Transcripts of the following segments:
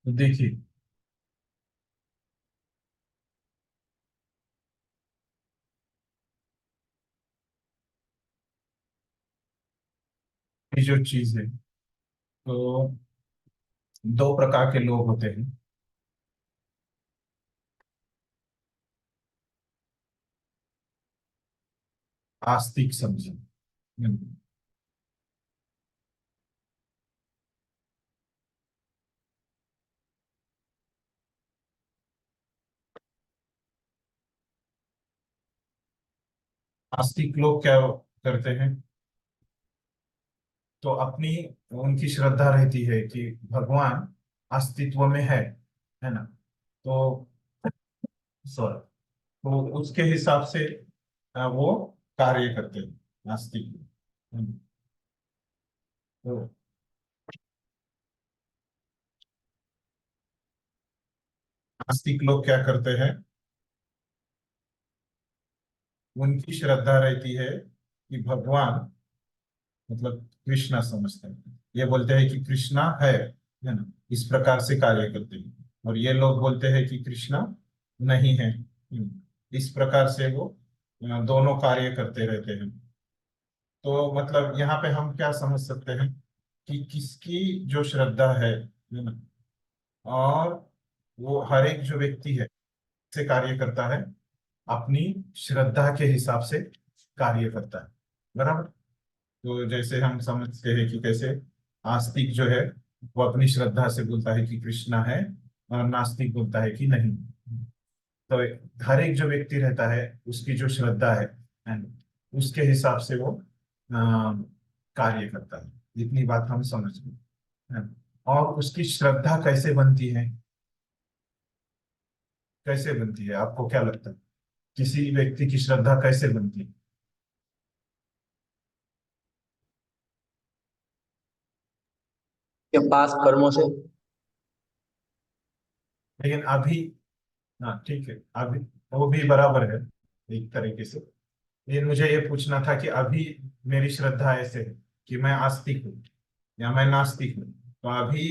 तो देखिए, ये जो चीज है, तो दो प्रकार के लोग होते हैं। आस्तिक समझे। आस्तिक लोग क्या करते हैं, तो अपनी उनकी श्रद्धा रहती है कि भगवान अस्तित्व में है ना। तो सॉरी, तो उसके हिसाब से वो कार्य करते हैं नास्तिक। तो नास्तिक लोग क्या करते हैं, उनकी श्रद्धा रहती है कि भगवान मतलब कृष्णा समझते हैं, ये बोलते हैं कि कृष्णा है ना, इस प्रकार से कार्य करते हैं। और ये लोग बोलते हैं कि कृष्णा नहीं है। इस प्रकार से वो दोनों कार्य करते रहते हैं। तो मतलब यहाँ पे हम क्या समझ सकते हैं कि किसकी जो श्रद्धा है ना, और वो हर एक जो व्यक्ति है से कार्य करता है, अपनी श्रद्धा के हिसाब से कार्य करता है। बराबर। तो जैसे हम समझते हैं कि कैसे आस्तिक जो है वो अपनी श्रद्धा से बोलता है कि कृष्णा है, और नास्तिक बोलता है कि नहीं। तो हर एक जो व्यक्ति रहता है उसकी जो श्रद्धा है ना, उसके हिसाब से वो कार्य करता है। इतनी बात हम समझ गए है ना। और उसकी श्रद्धा कैसे बनती है, कैसे बनती है, आपको क्या लगता है, किसी व्यक्ति की श्रद्धा कैसे बनती है? के पास कर्मों से। लेकिन अभी, हाँ ठीक है, अभी वो भी बराबर है एक तरीके से। लेकिन मुझे ये पूछना था कि अभी मेरी श्रद्धा ऐसे है कि मैं आस्तिक हूँ या मैं नास्तिक हूँ, तो अभी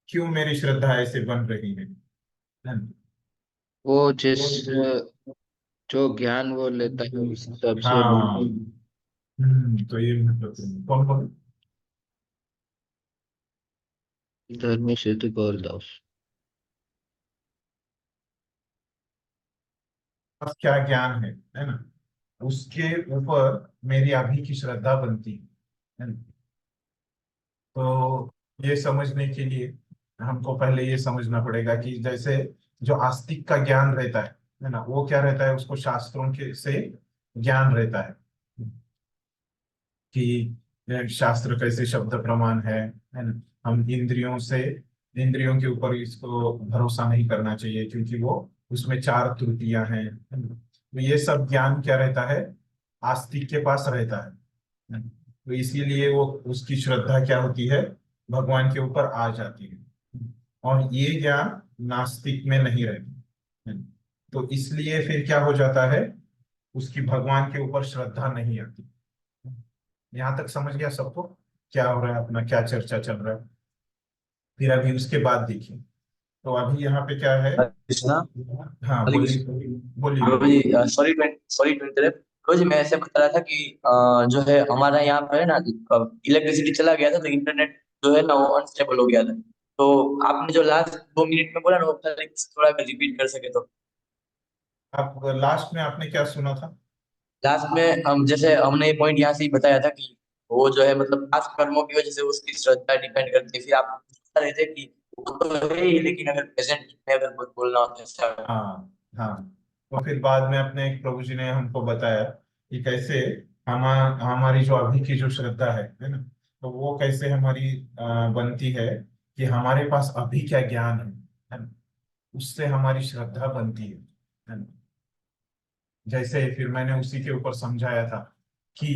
क्यों मेरी श्रद्धा ऐसे बन रही है ना? वो जिस जो ज्ञान वो लेता है उस हिसाब से हाँ। बनती तो ये मतलब कौन कौन। है। धर्मी सेतु गौरदास। पास क्या ज्ञान है ना, उसके ऊपर मेरी अभी की श्रद्धा बनती है ना। तो ये समझने के लिए हमको पहले ये समझना पड़ेगा कि जैसे जो आस्तिक का ज्ञान रहता है ना, वो क्या रहता है, उसको शास्त्रों के से ज्ञान रहता है कि शास्त्र कैसे शब्द प्रमाण है ना। हम इंद्रियों के ऊपर इसको भरोसा नहीं करना चाहिए, क्योंकि वो उसमें चार त्रुटियां हैं, है ना। तो ये सब ज्ञान क्या रहता है, आस्तिक के पास रहता है। तो इसीलिए वो उसकी श्रद्धा क्या होती है, भगवान के ऊपर आ जाती है। और ये ज्ञान नास्तिक में नहीं रहती है। तो इसलिए फिर क्या हो जाता है, उसकी भगवान के ऊपर श्रद्धा नहीं आती। यहाँ तक समझ गया सबको, क्या हो रहा है, अपना क्या चर्चा चल रहा है। फिर अभी उसके बाद देखिए, तो अभी यहाँ पे क्या है। हरे कृष्णा। हाँ हरे बोलिए, कृष्ण। बोलिए प्रभु बोलिए। जी, सॉरी टू इंटरप्ट। प्रभु जी, मैं ऐसे बता रहा था कि जो है हमारा यहाँ पर है ना, इलेक्ट्रिसिटी चला गया था तो इंटरनेट जो है ना वो अनस्टेबल हो गया था। तो आपने जो लास्ट 2 मिनट में बोला ना, वो पहले थोड़ा रिपीट कर सके तो। आप लास्ट में आपने क्या सुना था? लास्ट में हम जैसे हमने ये पॉइंट यहाँ से ही बताया था कि वो जो है मतलब पास्ट कर्मों की वजह से उसकी श्रद्धा डिपेंड करती है। फिर आप बता रहे थे कि वो तो है ही, लेकिन अगर प्रेजेंट में अगर कुछ बोलना हो तो ऐसा। हाँ हाँ। तो फिर बाद में अपने एक प्रभु जी ने हमको बताया कि कैसे हमारी जो अभी की जो श्रद्धा है ना, तो वो कैसे हमारी बनती है कि हमारे पास अभी क्या ज्ञान है ना, उससे हमारी श्रद्धा बनती है ना। जैसे फिर मैंने उसी के ऊपर समझाया था कि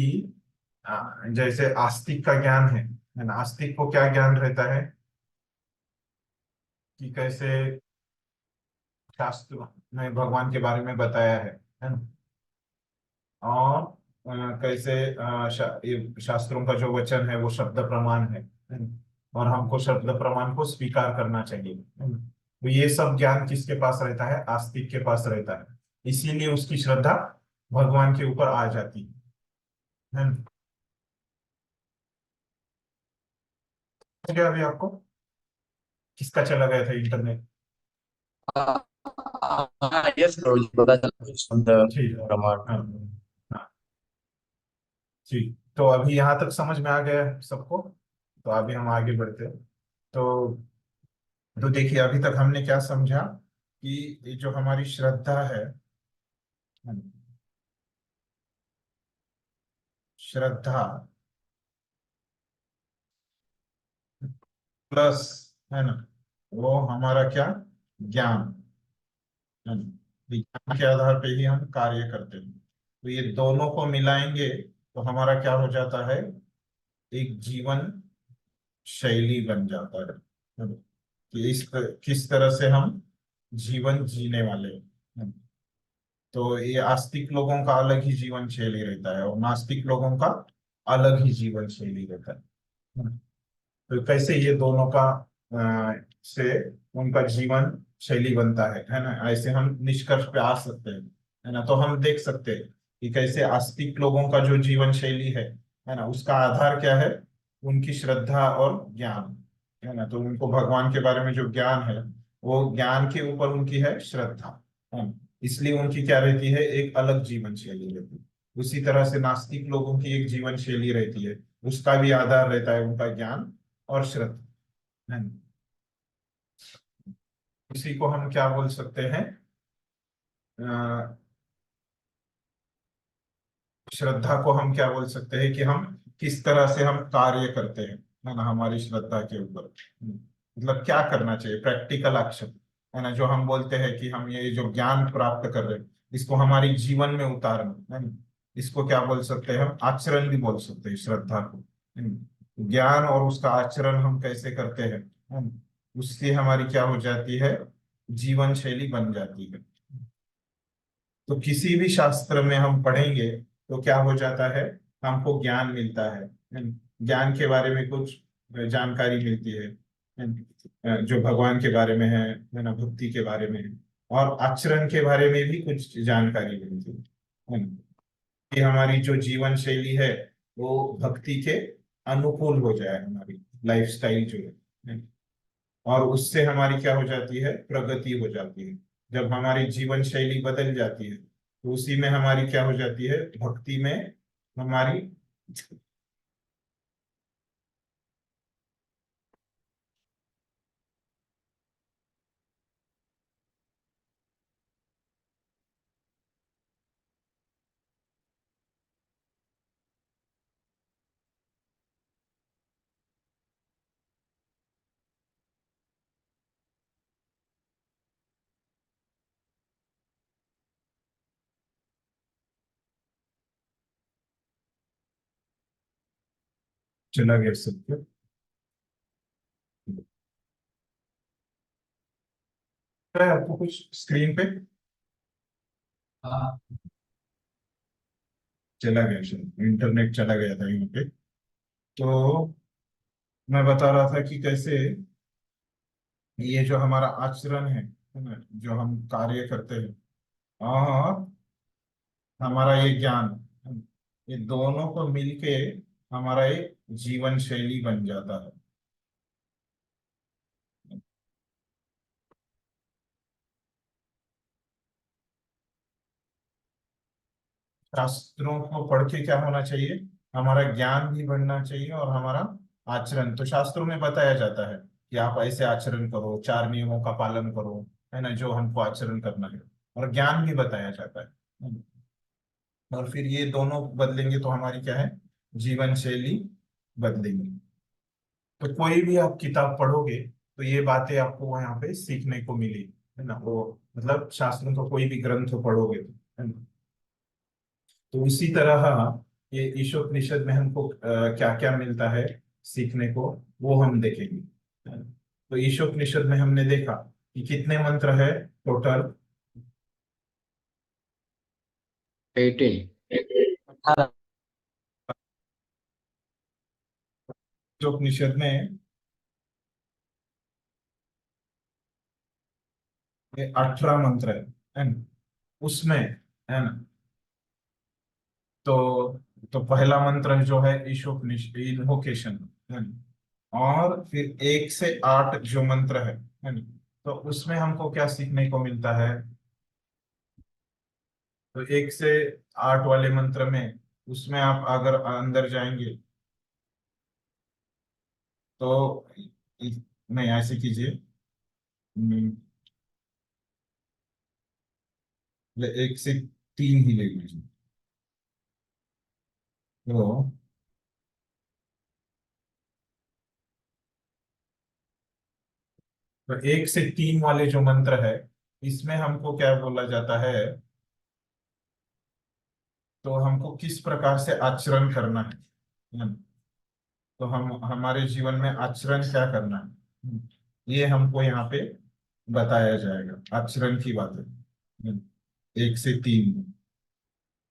जैसे आस्तिक का ज्ञान है ना, आस्तिक को क्या ज्ञान रहता है कि कैसे शास्त्र में भगवान के बारे में बताया है ना। और कैसे ये शास्त्रों का जो वचन है वो शब्द प्रमाण है ना? और हमको शब्द प्रमाण को स्वीकार करना चाहिए, है ना। तो ये सब ज्ञान किसके पास रहता है? आस्तिक के पास रहता है। इसीलिए उसकी श्रद्धा भगवान के ऊपर आ जाती है ना। हो गया अभी आपको? किसका चला गया था इंटरनेट? हाँ यस करो जी, पता चला शुद्ध ठीक है। प्रमाण। हाँ हाँ, ठीक। तो अभी यहाँ तक समझ में आ गया है सबको? तो अभी हम आगे बढ़ते हैं। तो देखिए, अभी तक हमने क्या समझा कि ये जो हमारी श्रद्धा है, श्रद्धा प्लस, है ना, वो हमारा क्या? ज्ञान, है ना। विज्ञान के आधार पे ही हम कार्य करते हैं। तो ये दोनों को मिलाएंगे तो हमारा क्या हो जाता है? एक जीवन शैली बन जाता है ना? कि किस तरह से हम जीवन जीने वाले हैं, है ना। तो ये आस्तिक लोगों का अलग ही जीवन शैली रहता है और नास्तिक लोगों का अलग ही जीवन शैली रहता है। तो कैसे ये दोनों का से उनका जीवन शैली बनता है ना, ऐसे हम निष्कर्ष पे आ सकते हैं, है ना। तो हम देख सकते हैं कि कैसे आस्तिक लोगों का जो जीवन शैली है ना, उसका आधार क्या है? उनकी श्रद्धा और ज्ञान, है ना। तो उनको भगवान के बारे में जो ज्ञान है, वो ज्ञान के ऊपर उनकी है श्रद्धा, है ना। इसलिए उनकी क्या रहती है? एक अलग जीवन शैली रहती है। उसी तरह से नास्तिक लोगों की एक जीवन शैली रहती है, उसका भी आधार रहता है उनका ज्ञान और श्रद्धा, है ना। इसी को हम क्या बोल सकते हैं? अ, श्रद्धा को हम क्या बोल सकते हैं कि हम किस तरह से हम कार्य करते हैं, है ना, हमारी श्रद्धा के ऊपर। मतलब क्या करना चाहिए? प्रैक्टिकल एक्शन, है ना, जो हम बोलते हैं कि हम ये जो ज्ञान प्राप्त कर रहे हैं, इसको हमारी जीवन में उतारना, है ना। इसको क्या बोल सकते हैं? हम आचरण भी बोल सकते हैं श्रद्धा को, है ना। ज्ञान और उसका आचरण हम कैसे करते हैं, है ना, उससे हमारी क्या हो जाती है? जीवन शैली बन जाती है। तो किसी भी शास्त्र में हम पढ़ेंगे तो क्या हो जाता है? हमको ज्ञान मिलता है ना? ज्ञान के बारे में कुछ जानकारी मिलती है ना? जो भगवान के बारे में है ना, भक्ति के बारे में है। और आचरण के बारे में भी कुछ जानकारी मिलती है ना, कि हमारी जो जीवन शैली है वो भक्ति के अनुकूल हो जाए, हमारी लाइफस्टाइल जो है। और उससे हमारी क्या हो जाती है? प्रगति हो जाती है। जब हमारी जीवन शैली बदल जाती है तो उसी में हमारी क्या हो जाती है? भक्ति में हमारी चला गया सब है आपको कुछ स्क्रीन पे? हाँ, चला गया शायद, इंटरनेट चला गया था यहाँ पे। तो मैं बता रहा था कि कैसे ये जो हमारा आचरण है ना, जो हम कार्य करते हैं और हमारा ये ज्ञान, ये दोनों को मिलके हमारा एक जीवन शैली बन जाता है। शास्त्रों को पढ़ के क्या होना चाहिए? हमारा ज्ञान भी बढ़ना चाहिए और हमारा आचरण। तो शास्त्रों में बताया जाता है कि आप ऐसे आचरण करो, चार नियमों का पालन करो, है ना, जो हमको आचरण करना है। और ज्ञान भी बताया जाता है ना? और फिर ये दोनों बदलेंगे तो हमारी क्या है? जीवन शैली बदलेंगी। तो कोई भी आप किताब पढ़ोगे तो ये बातें आपको वहां पे सीखने को मिली, है ना। वो मतलब शास्त्रों का कोई भी ग्रंथ पढ़ोगे तो, है ना। तो उसी तरह ये ईशोपनिषद में हमको क्या क्या मिलता है सीखने को, वो हम देखेंगे, है ना। तो ईशोपनिषद में हमने देखा कि कितने मंत्र है टोटल? 18। 18। ईशोपनिषद में ये 18 मंत्र है ना, उसमें है ना। तो पहला मंत्र जो है इन्वोकेशन है ना, और फिर 1 से 8 जो मंत्र है ना, तो उसमें हमको क्या सीखने को मिलता है। तो 1 से 8 वाले मंत्र में, उसमें आप अगर अंदर जाएंगे तो नहीं, ऐसे कीजिए। 1 से 3 ही ले लीजिए। तो 1 से 3 वाले जो मंत्र है, इसमें हमको क्या बोला जाता है। तो हमको किस प्रकार से आचरण करना है। तो हम हमारे जीवन में आचरण क्या करना है, ये हमको यहाँ पे बताया जाएगा, आचरण की बात है। 1 से 3,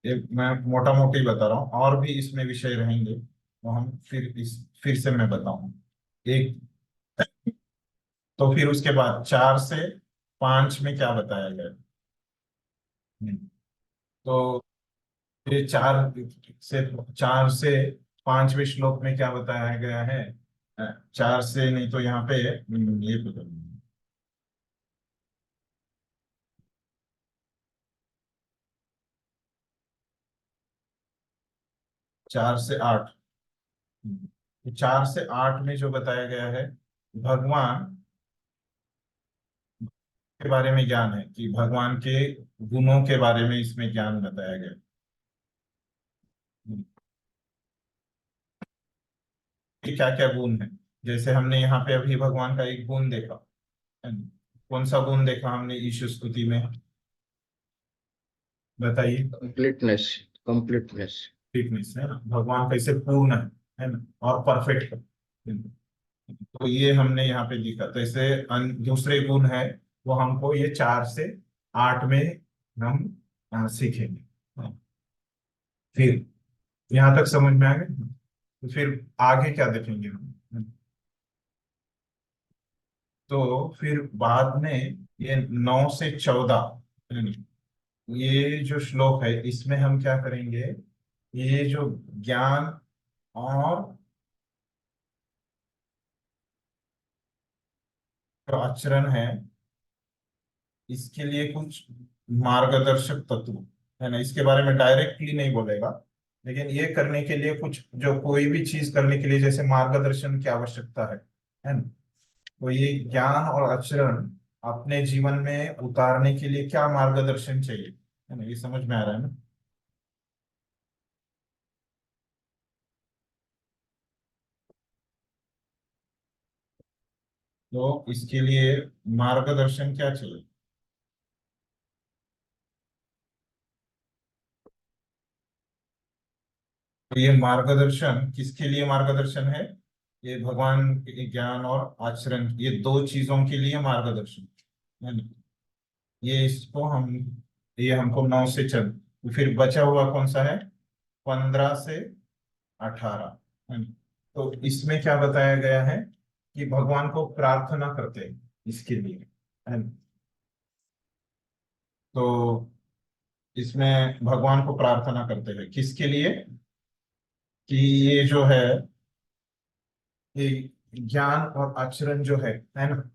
ये मैं मोटा मोटी बता रहा हूँ, और भी इसमें विषय रहेंगे तो हम फिर से मैं बताऊं। एक, तो फिर उसके बाद 4 से 5 में क्या बताया गया। हम्म, तो ये 4 से 5वें श्लोक में क्या बताया गया है। 4 से नहीं तो यहाँ पे ये पता नहीं। 4 से 8, 4 से 8 में जो बताया गया है, भगवान के बारे में ज्ञान है, कि भगवान के गुणों के बारे में इसमें ज्ञान बताया गया है, कि क्या क्या गुण है। जैसे हमने यहाँ पे अभी भगवान का एक गुण देखा है ना? कौन सा गुण देखा हमने ईश्वर स्तुति में, बताइए। Completeness, completeness. फिटनेस है ना, भगवान कैसे पूर्ण है ना, और परफेक्ट है। तो ये हमने यहाँ पे लिखा। तो ऐसे दूसरे गुण है, वो हमको ये 4 से 8 में हम सीखेंगे। हाँ, फिर यहाँ तक समझ में आ गया। तो फिर आगे क्या देखेंगे हम। तो फिर बाद में ये 9 से 14, ये जो श्लोक है, इसमें हम क्या करेंगे। ये जो ज्ञान और जो आचरण है, इसके लिए कुछ मार्गदर्शक तत्व है ना, इसके बारे में डायरेक्टली नहीं बोलेगा, लेकिन ये करने के लिए कुछ, जो कोई भी चीज करने के लिए जैसे मार्गदर्शन की आवश्यकता है ना। तो ये ज्ञान और आचरण अपने जीवन में उतारने के लिए क्या मार्गदर्शन चाहिए, है ना, ये समझ में आ रहा है ना। तो इसके लिए मार्गदर्शन क्या चाहिए। तो ये मार्गदर्शन किसके लिए मार्गदर्शन है। ये भगवान के ज्ञान और आचरण, ये 2 चीजों के लिए मार्गदर्शन है ना। ये इसको हम, ये हमको 9 से 14, तो फिर बचा हुआ कौन सा है, 15 से 18 है ना। तो इसमें क्या बताया गया है, कि भगवान को प्रार्थना करते हैं इसके लिए, है ना। तो इसमें भगवान को प्रार्थना करते हैं किसके लिए, कि ये जो है, ये ज्ञान और आचरण जो है ना,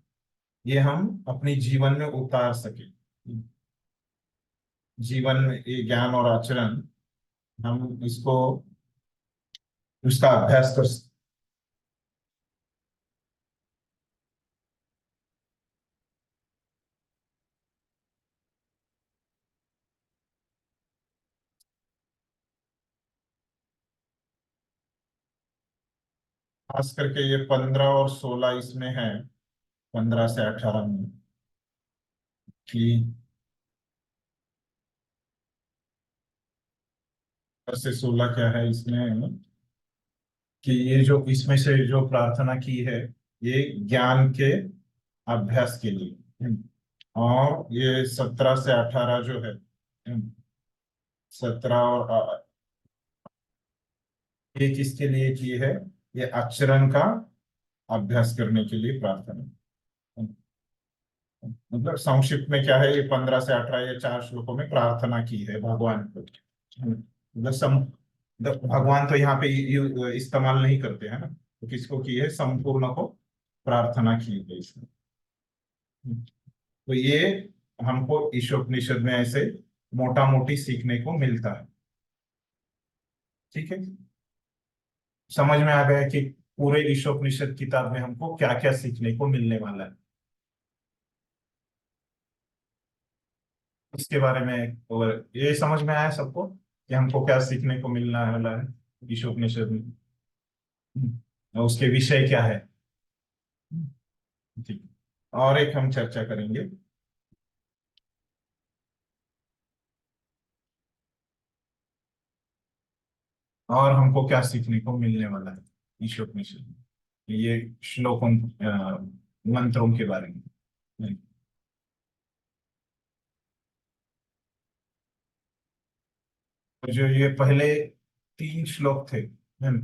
ये हम अपने जीवन में उतार सके। जीवन में ये ज्ञान और आचरण, हम इसको, उसका अभ्यास कर खास करके ये 15 और 16 इसमें है, 15 से 18 में, कि 15 से 16 क्या है इसमें, कि ये जो इसमें से जो प्रार्थना की है, ये ज्ञान के अभ्यास के लिए। और ये 17 से 18 जो है, 17 और ये किसके लिए की है, ये आचरण का अभ्यास करने के लिए प्रार्थना। मतलब संक्षिप्त में क्या है, ये 15 से 18 या 4 श्लोकों में प्रार्थना की है भगवान को। मतलब भगवान तो यहाँ पे इस्तेमाल नहीं करते हैं ना, तो किसको की है, संपूर्ण को प्रार्थना की है इसमें। तो ये हमको ईशोपनिषद में ऐसे मोटा मोटी सीखने को मिलता है। ठीक है, समझ में आ गया कि पूरे ईशोपनिषद किताब में हमको क्या क्या सीखने को मिलने वाला है इसके बारे में। और ये समझ में आया सबको कि हमको क्या सीखने को मिलने वाला है ईशोपनिषद में। और उसके विषय क्या है। ठीक है। और एक हम चर्चा करेंगे, और हमको क्या सीखने को मिलने वाला है ईशोपनिषद में, ये श्लोकों मंत्रों के बारे में। तो जो ये पहले 3 श्लोक थे, है ना,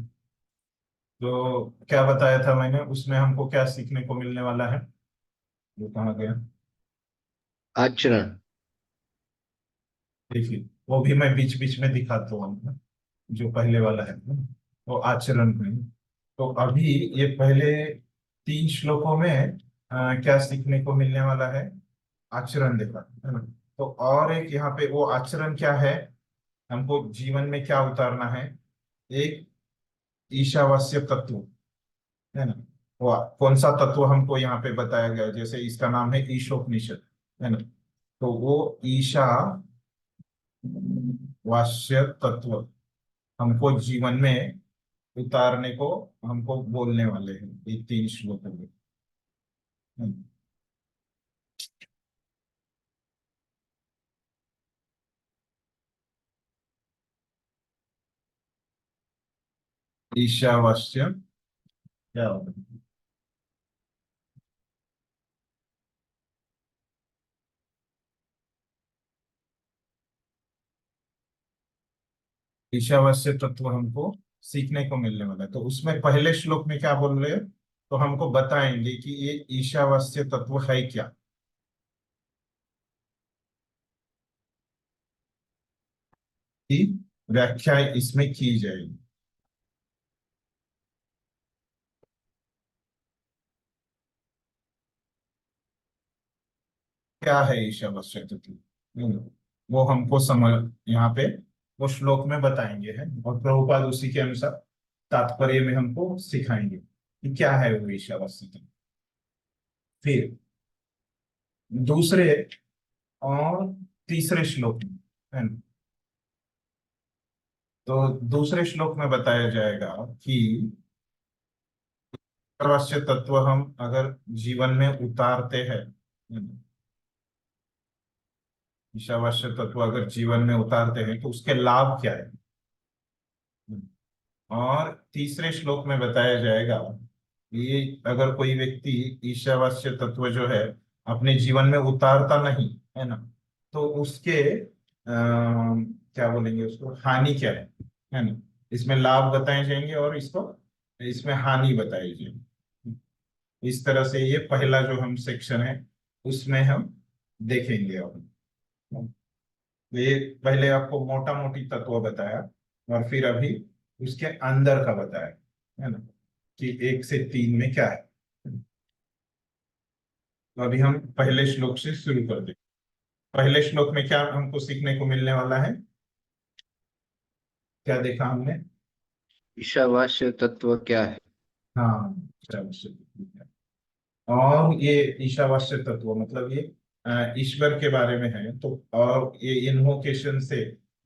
तो क्या बताया था मैंने, उसमें हमको क्या सीखने को मिलने वाला है, वो कहाँ गया। आचरण। देखिए, वो भी मैं बीच बीच में दिखाता हूँ, जो पहले वाला है ना, वो आचरण में। तो अभी ये पहले 3 श्लोकों में क्या सीखने को मिलने वाला है, आचरण देखा है ना। तो और एक यहाँ पे वो आचरण क्या है, हमको जीवन में क्या उतारना है, एक ईशावास्य तत्व, है ना। वो कौन सा तत्व हमको यहाँ पे बताया गया है? जैसे इसका नाम है ईशोपनिषद, है ना। तो वो ईशा वास्य तत्व हमको जीवन में उतारने को हमको बोलने वाले हैं ये 3 श्लोकों में। हम्म। ईशावास्य क्या होगा, ईशावास्य तत्व हमको सीखने को मिलने वाला है। तो उसमें पहले श्लोक में क्या बोल रहे हैं, तो हमको बताएंगे कि ये ईशावास्य तत्व है क्या, की व्याख्या इसमें की जाएगी। क्या है ईशावास्य तत्व, वो हमको समझ यहाँ पे वो श्लोक में बताएंगे, है। और प्रभुपाद उसी के अनुसार तात्पर्य में हमको सिखाएंगे कि क्या है वो ईशावास्य तत्व। फिर दूसरे और तीसरे श्लोक में, है ना, तो दूसरे श्लोक में बताया जाएगा कि ईशावास्य तत्व हम अगर जीवन में उतारते हैं, है ना, ईशावास्य तत्व अगर जीवन में उतारते हैं तो उसके लाभ क्या है। और तीसरे श्लोक में बताया जाएगा कि अगर कोई व्यक्ति ईशावास्य तत्व जो है अपने जीवन में उतारता नहीं, है ना, तो उसके क्या बोलेंगे उसको, हानि क्या है ना। इसमें लाभ बताए जाएंगे और इसको इसमें हानि बताई जाएगी। इस तरह से ये पहला जो हम सेक्शन है उसमें हम देखेंगे। अब तो ये पहले आपको मोटा मोटी तत्व बताया, और फिर अभी उसके अंदर का बताया, है ना, कि 1 से 3 में क्या है। तो अभी हम पहले श्लोक से शुरू कर दें। पहले श्लोक में क्या हमको सीखने को मिलने वाला है, क्या देखा हमने। ईशावास्य तत्व क्या है? हाँ, ईशावास्य। और ये ईशावास्य तत्व मतलब ये ईश्वर के बारे में है। तो और ये इन्वोकेशन से,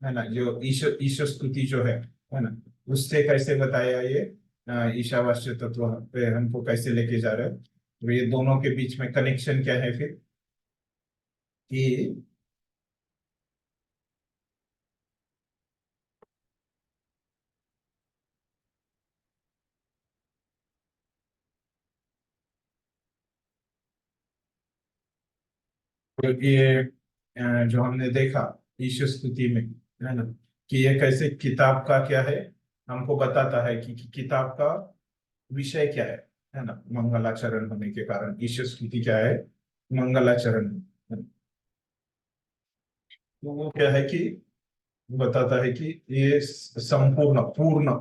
है ना, जो ईश्वर स्तुति जो है ना, उससे कैसे बताया ये ईशावास्य तत्व पे हमको कैसे लेके जा रहे हैं। तो ये दोनों के बीच में कनेक्शन क्या है फिर, कि ये जो हमने देखा ईश्वर स्तुति में, है ना, कि ये कैसे किताब का क्या है, हमको बताता है कि किताब का विषय क्या है ना, मंगलाचरण होने के कारण ईश्वर स्तुति क्या है, मंगलाचरण। तो वो क्या है कि बताता है कि ये संपूर्ण पूर्ण,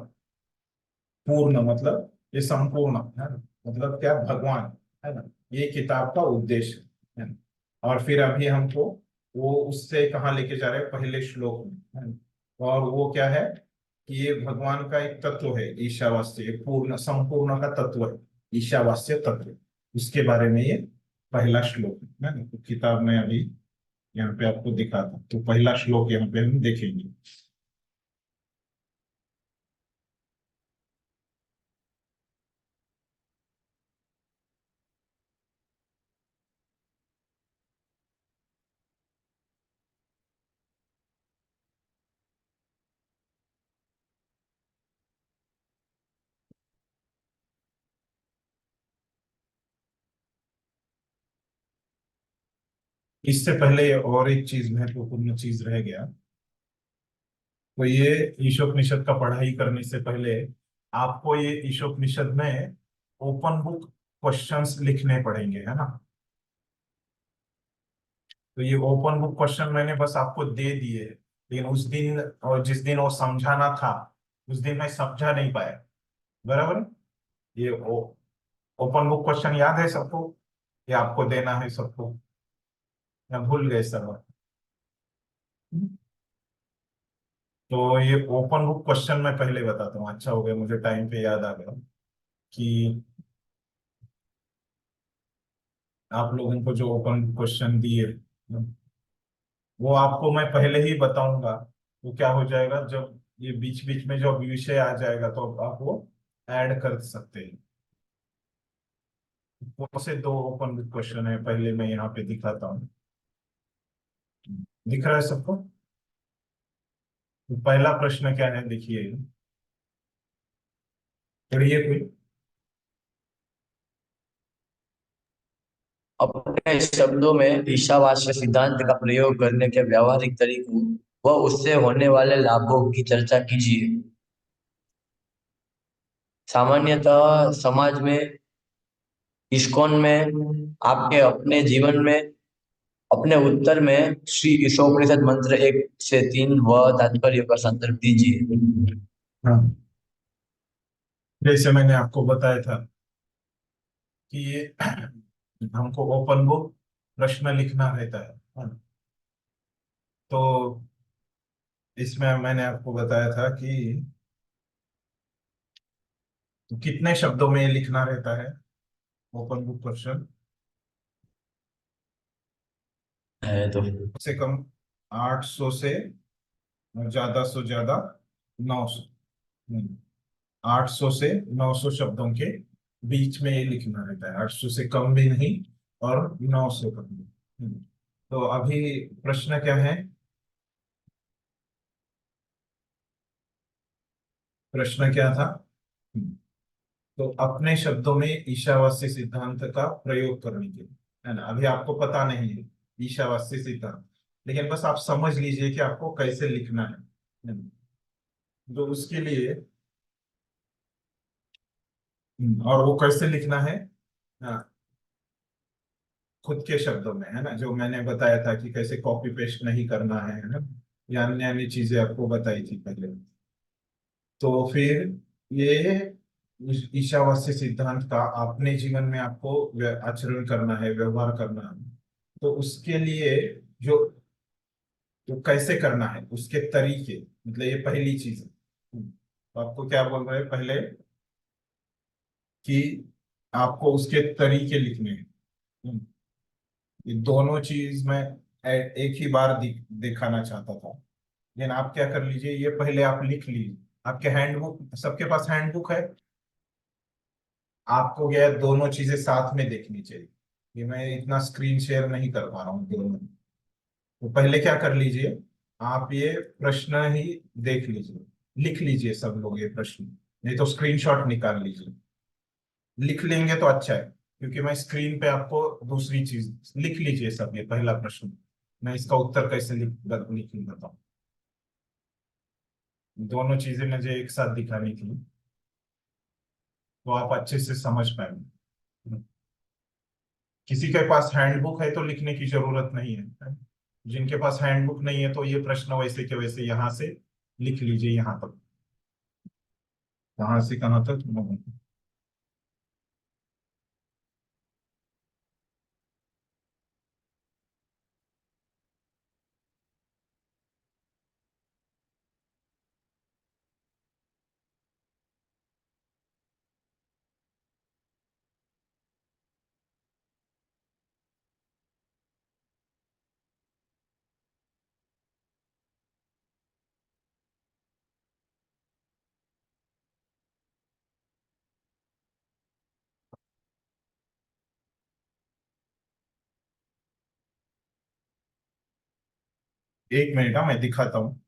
पूर्ण मतलब ये संपूर्ण है ना, मतलब क्या, भगवान है ना, ये किताब का उद्देश्य है ना। और फिर अभी हमको वो उससे कहाँ लेके जा रहे हैं, पहले श्लोक में है ना। और वो क्या है कि ये भगवान का एक तत्व है ईशावास्य, ये पूर्ण संपूर्ण का तत्व है ईशावास्य तत्व, उसके बारे में ये पहला श्लोक है ना। तो किताब में अभी यहाँ पे आपको दिखाता, तो पहला श्लोक यहाँ पे हम देखेंगे। इससे पहले और एक चीज, महत्वपूर्ण चीज रह गया, तो ये ईशोपनिषद का पढ़ाई करने से पहले आपको ये ईशोपनिषद में ओपन बुक क्वेश्चंस लिखने पड़ेंगे, है ना। तो ये ओपन बुक क्वेश्चन मैंने बस आपको दे दिए, लेकिन उस दिन और जिस दिन वो समझाना था, उस दिन मैं समझा नहीं पाया, बराबर। ये ओपन बुक क्वेश्चन याद है सबको, ये आपको देना है सबको, या भूल गए सब। तो ये ओपन बुक क्वेश्चन मैं पहले बताता हूँ, अच्छा हो गया मुझे टाइम पे याद आ गया कि आप लोगों को जो ओपन क्वेश्चन दिए वो आपको मैं पहले ही बताऊंगा। तो क्या हो जाएगा, जब ये बीच बीच में जो विषय आ जाएगा तो आप वो ऐड कर सकते हैं। कौन से दो ओपन क्वेश्चन है पहले मैं यहाँ पे दिखाता हूँ, दिख रहा है सबको। तो पहला प्रश्न क्या है देखिए, पढ़िए कोई। अपने शब्दों में ईशावास्य सिद्धांत का प्रयोग करने के व्यावहारिक तरीकों व उससे होने वाले लाभों की चर्चा कीजिए। सामान्यतः समाज में, इस्कॉन में, आपके अपने जीवन में, अपने उत्तर में श्री ईशोपनिषद मंत्र 1 से 3 व तात्पर्य का संदर्भ दीजिए। हाँ, जैसे मैंने आपको बताया था कि ये हमको ओपन बुक प्रश्न लिखना रहता है, हाँ। तो इसमें मैंने आपको बताया था कि कितने शब्दों में ये लिखना रहता है ओपन बुक क्वेश्चन, है तो कम से कम 800 से ज्यादा 900, 800 से 900 शब्दों के बीच में ये लिखना रहता है, 800 से कम भी नहीं और 900 कम भी। तो अभी प्रश्न क्या है, प्रश्न क्या था, तो अपने शब्दों में ईशावास्य सिद्धांत का प्रयोग करने के लिए, है ना। अभी आपको पता नहीं है ईशावास्य सिद्धांत, लेकिन बस आप समझ लीजिए कि आपको कैसे लिखना है ना? तो उसके लिए और वो कैसे लिखना है, हाँ, खुद के शब्दों में, है ना, जो मैंने बताया था कि कैसे कॉपी पेस्ट नहीं करना है ना, या अन्य अन्य चीजें आपको बताई थी पहले। तो फिर ये ईशावास्य सिद्धांत का अपने जीवन में आपको आचरण करना है, व्यवहार करना है। तो उसके लिए जो, तो कैसे करना है उसके तरीके, मतलब ये पहली चीज है। तो आपको क्या बोल रहे हैं पहले कि आपको उसके तरीके लिखने हैं। ये दोनों चीज मैं एक ही बार दिखाना चाहता था, लेकिन आप क्या कर लीजिए, ये पहले आप लिख लीजिए। आपके हैंडबुक, सबके पास हैंडबुक है, आपको क्या है, दोनों चीजें साथ में देखनी चाहिए। ये मैं इतना स्क्रीन शेयर नहीं कर पा रहा हूँ दोनों। तो पहले क्या कर लीजिए, आप ये प्रश्न ही देख लीजिए, लिख लीजिए सब लोग ये प्रश्न, नहीं तो स्क्रीनशॉट निकाल लीजिए। लिख लेंगे तो अच्छा है, क्योंकि मैं स्क्रीन पे आपको दूसरी चीज, लिख लीजिए सब ये पहला प्रश्न, मैं इसका उत्तर कैसे लिख बताऊँ। दोनों चीजें मुझे एक साथ दिखानी थी, तो आप अच्छे से समझ पाएंगे। किसी के पास हैंडबुक है तो लिखने की जरूरत नहीं है। जिनके पास हैंडबुक नहीं है तो ये प्रश्न वैसे के वैसे यहाँ से लिख लीजिए, यहाँ तक, कहाँ से कहाँ तक। एक मिनट, मैं दिखाता हूँ।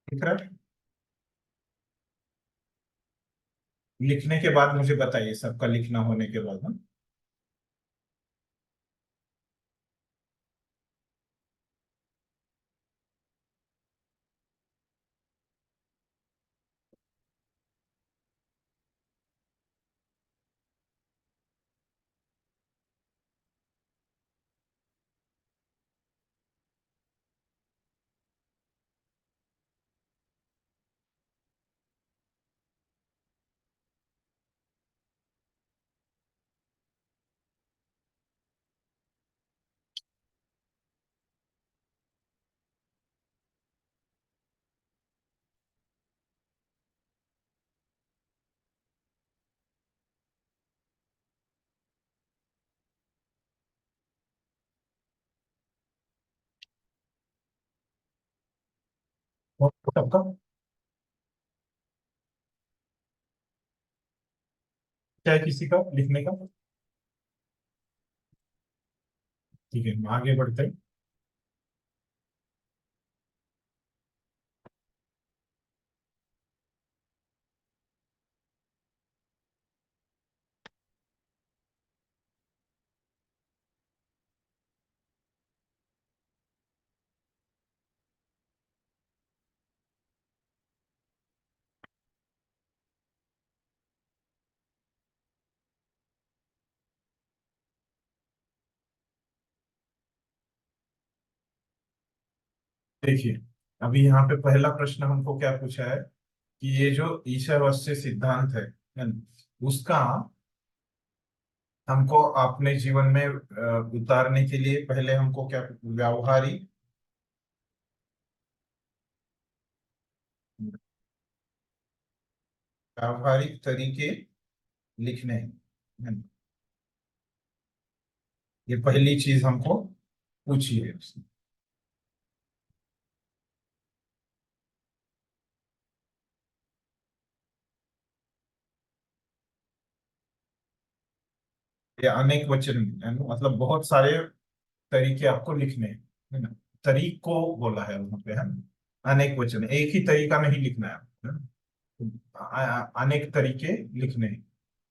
दिख रहा है? लिखने के बाद मुझे बताइए, सबका लिखना होने के बाद, हाँ? और सबका क्या है, किसी का लिखने का? ठीक है, हम आगे बढ़ते हैं। देखिए, अभी यहाँ पे पहला प्रश्न हमको क्या पूछा है कि ये जो ईशावास्य सिद्धांत है ना, उसका हमको अपने जीवन में उतारने के लिए पहले हमको क्या व्यावहारिक व्यावहारिक तरीके लिखने हैं, है ना? ये पहली चीज हमको पूछी है उसने। ये अनेक वचन है ना, मतलब बहुत सारे तरीके आपको लिखने हैं, है ना? तरीक को बोला है वहां पे, है ना? अनेक वचन, एक ही तरीका नहीं लिखना है ना? अनेक तरीके लिखने हैं,